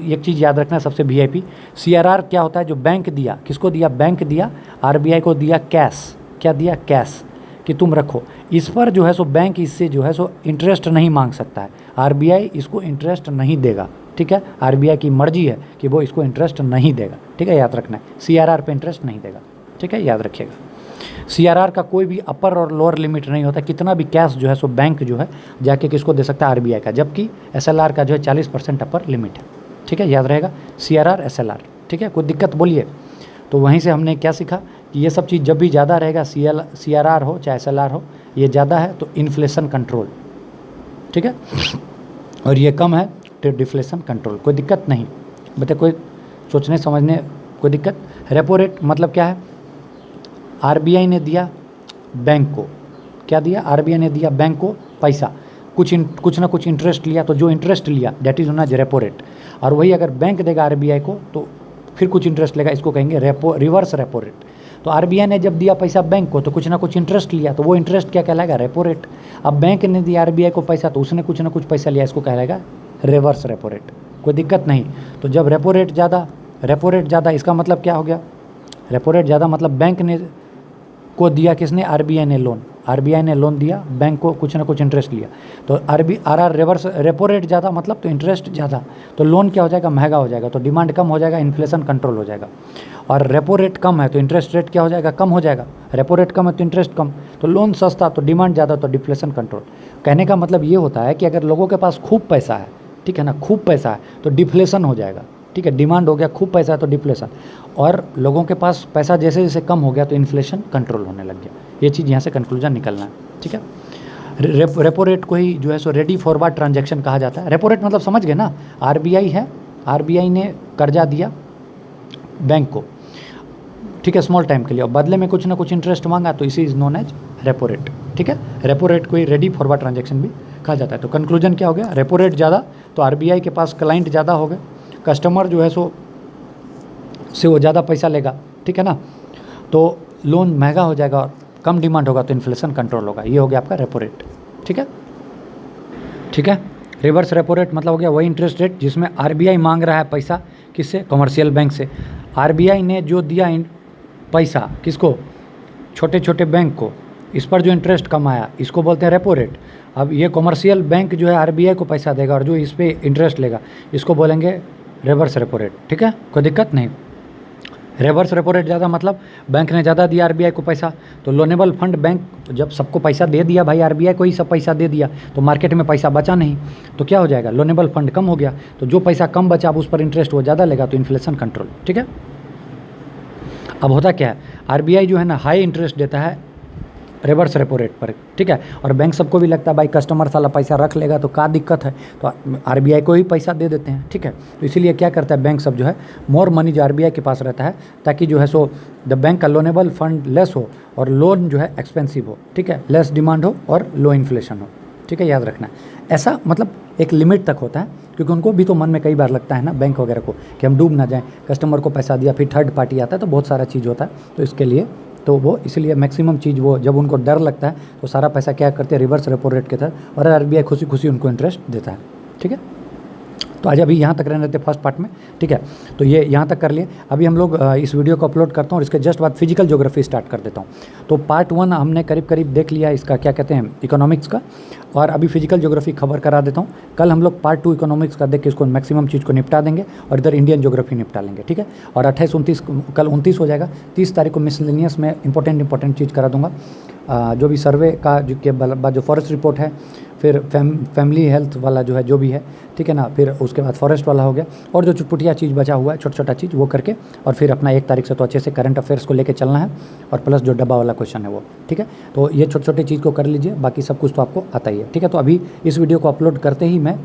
एक चीज़ याद रखना सबसे VIP, CRR क्या होता है, जो बैंक दिया, किसको दिया, बैंक दिया, RBI को दिया कैश, क्या दिया, कैश, कि तुम रखो। इस पर जो है सो बैंक इससे जो है सो इंटरेस्ट नहीं मांग सकता है, RBI इसको इंटरेस्ट नहीं देगा। ठीक है, RBI की मर्जी है कि वो इसको इंटरेस्ट नहीं देगा। ठीक है, याद रखना है, CRR पे इंटरेस्ट नहीं देगा। ठीक है, याद रखिएगा। CRR का कोई भी अपर और लोअर लिमिट नहीं होता, कितना भी कैश जो है सो बैंक जो है जाके किसको दे सकता है, RBI का, जबकि SLR का जो है 40% अपर लिमिट है। ठीक है, याद रहेगा, CRR SLR। ठीक है, कोई दिक्कत बोलिए। तो वहीं से हमने क्या सीखा कि ये सब चीज़ जब भी ज़्यादा रहेगा, CRR हो चाहे SLR हो, ये ज़्यादा है तो इन्फ्लेशन कंट्रोल। ठीक है, और ये कम है तो डिफ्लेशन कंट्रोल। कोई दिक्कत नहीं, बता, कोई सोचने समझने कोई दिक्कत। रेपो रेट मतलब क्या है, RBI ने दिया बैंक को, क्या दिया, RBI ने दिया बैंक को पैसा, कुछ ना कुछ इंटरेस्ट लिया, तो जो इंटरेस्ट लिया that is known as repo rate. और वही अगर बैंक देगा RBI को तो फिर कुछ इंटरेस्ट लेगा, इसको कहेंगे रिवर्स रेपो रेट। तो RBI ने जब दिया पैसा बैंक को तो कुछ ना कुछ इंटरेस्ट लिया, तो वो इंटरेस्ट क्या कहलाएगा, रेपो रेट। अब बैंक ने दिया RBI को पैसा तो उसने कुछ ना कुछ पैसा लिया, इसको कहलाएगा रिवर्स रेपो रेट। कोई दिक्कत नहीं। तो जब रेपो रेट ज़्यादा इसका मतलब क्या हो गया, रेपो रेट ज़्यादा मतलब बैंक ने को दिया किसने, RBI ने लोन, RBI ने लोन दिया बैंक को, कुछ ना कुछ इंटरेस्ट लिया, तो RR रिवर्स रेपो रेट ज़्यादा मतलब तो इंटरेस्ट ज़्यादा, तो लोन क्या हो जाएगा, महंगा हो जाएगा, तो डिमांड कम हो जाएगा, इन्फ्लेशन कंट्रोल हो जाएगा। और रेपो रेट कम है तो इंटरेस्ट रेट क्या हो जाएगा, कम हो जाएगा। रेपो रेट कम है तो इंटरेस्ट कम, तो लोन सस्ता तो डिमांड ज़्यादा, तो डिफ्लेशन कंट्रोल। कहने का मतलब ये होता है कि अगर लोगों के पास खूब पैसा है, ठीक है ना, खूब पैसा है तो डिफ्लेशन हो जाएगा। ठीक है, डिमांड हो गया, खूब पैसा है तो डिफ्लेशन, और लोगों के पास पैसा जैसे जैसे कम हो गया तो इन्फ्लेशन कंट्रोल होने लग गया। ये चीज़ यहाँ से कंक्लूजन निकलना है। ठीक है, रेपो रेट को ही जो है सो रेडी फॉरवर्ड ट्रांजैक्शन कहा जाता है। रेपो रेट मतलब समझ गए ना, RBI है, RBI ने कर्जा दिया बैंक को, ठीक है, स्मॉल टाइम के लिए, और बदले में कुछ ना कुछ इंटरेस्ट मांगा, तो इसी is known as repo rate. ठीक है, रेपो रेट को ही रेडी फॉरवर्ड ट्रांजैक्शन भी कहा जाता है। तो कंक्लूजन क्या हो गया, रेपो रेट ज़्यादा तो RBI के पास क्लाइंट ज़्यादा हो गए, कस्टमर जो है सो से वो ज़्यादा पैसा लेगा। ठीक है ना, तो लोन महंगा हो जाएगा और कम डिमांड होगा तो इन्फ्लेशन कंट्रोल होगा। ये हो गया आपका रेपो रेट। ठीक है, ठीक है, रिवर्स रेपो रेट मतलब हो गया वही इंटरेस्ट रेट जिसमें RBI मांग रहा है पैसा किससे, कमर्शियल बैंक से। RBI ने जो दिया पैसा किसको, छोटे छोटे बैंक को, इस पर जो इंटरेस्ट कम आया इसको बोलते हैं रेपो रेट। अब ये कमर्शियल बैंक जो है RBI को पैसा देगा और जो इस पर इंटरेस्ट लेगा इसको बोलेंगे रिवर्स रेपो रेट। ठीक है, कोई दिक्कत नहीं। रिवर्स रेपो रेट ज़्यादा मतलब बैंक ने ज़्यादा दिया RBI को पैसा, तो लोनेबल फंड बैंक जब सबको पैसा दे दिया, भाई RBI को ही सब पैसा दे दिया, तो मार्केट में पैसा बचा नहीं, तो क्या हो जाएगा, लोनेबल फंड कम हो गया, तो जो पैसा कम बचा अब उस पर इंटरेस्ट वो ज़्यादा लेगा, तो इन्फ्लेशन कंट्रोल। ठीक है, अब होता क्या है, RBI जो है ना हाई इंटरेस्ट देता है रिवर्स रेपो रेट पर। ठीक है, और बैंक सबको भी लगता है भाई कस्टमर साला पैसा रख लेगा तो क्या दिक्कत है, तो RBI को ही पैसा दे देते हैं। ठीक है, तो इसीलिए क्या करता है बैंक सब जो है, मोर मनी जो RBI के पास रहता है, ताकि जो है सो द बैंक का लोनेबल फंड लेस हो और लोन जो है एक्सपेंसिव हो। ठीक है, लेस डिमांड हो और लो इन्फ्लेशन हो। ठीक है, याद रखना ऐसा मतलब एक लिमिट तक होता है, क्योंकि उनको भी तो मन में कई बार लगता है ना बैंक वगैरह को कि हम डूब ना जाएं, कस्टमर को पैसा दिया फिर थर्ड पार्टी आता है तो बहुत सारा चीज़ होता है, तो इसके लिए तो वो इसलिए मैक्सिमम चीज़ वो जब उनको डर लगता है तो सारा पैसा क्या करते हैं, रिवर्स रेपो रेट के तहत, और RBI खुशी खुशी उनको इंटरेस्ट देता है। ठीक है, तो आज अभी यहाँ तक रहने देते फर्स्ट पार्ट में, ठीक है। तो ये यहाँ तक कर लिए। अभी हम लोग इस वीडियो को अपलोड करता हूँ और इसके जस्ट बाद फिजिकल ज्योग्राफी स्टार्ट कर देता हूँ। तो पार्ट 1 हमने करीब करीब देख लिया इसका क्या कहते हैं इकोनॉमिक्स का, और अभी फिजिकल ज्योग्राफी खबर करा देता हूँ। कल हम लोग पार्ट 2 इकोनॉमिक्स का देख के इसको मैक्सिमम चीज़ को निपटा देंगे और इधर इंडियन ज्योग्राफी निपटा लेंगे, ठीक है। और 28 29 कल 29 हो जाएगा। 30 तारीख को मिसलेनियस में इंपॉर्टेंट चीज़ करा दूँगा, जो भी सर्वे का जो के बाद जो फॉरेस्ट रिपोर्ट है, फिर फैमिली हेल्थ वाला जो है जो भी है, ठीक है ना, फिर उसके बाद फॉरेस्ट वाला हो गया, और जो चुटपुटिया चीज़ बचा हुआ है छोटा चीज़ वो करके, और फिर अपना 1 तारीख से तो अच्छे से करंट अफेयर्स को लेके चलना है, और प्लस जो डब्बा वाला क्वेश्चन है वो, ठीक है। तो ये छोटे चीज़ को कर लीजिए, बाकी सब कुछ तो आपको आता ही है, ठीक है। तो अभी इस वीडियो को अपलोड करते ही मैं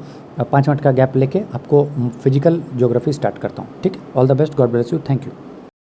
5 मिनट का गैप लेके आपको फिजिकल ज्योग्राफी स्टार्ट करता हूँ, ठीक है। All the best, God bless you, thank you.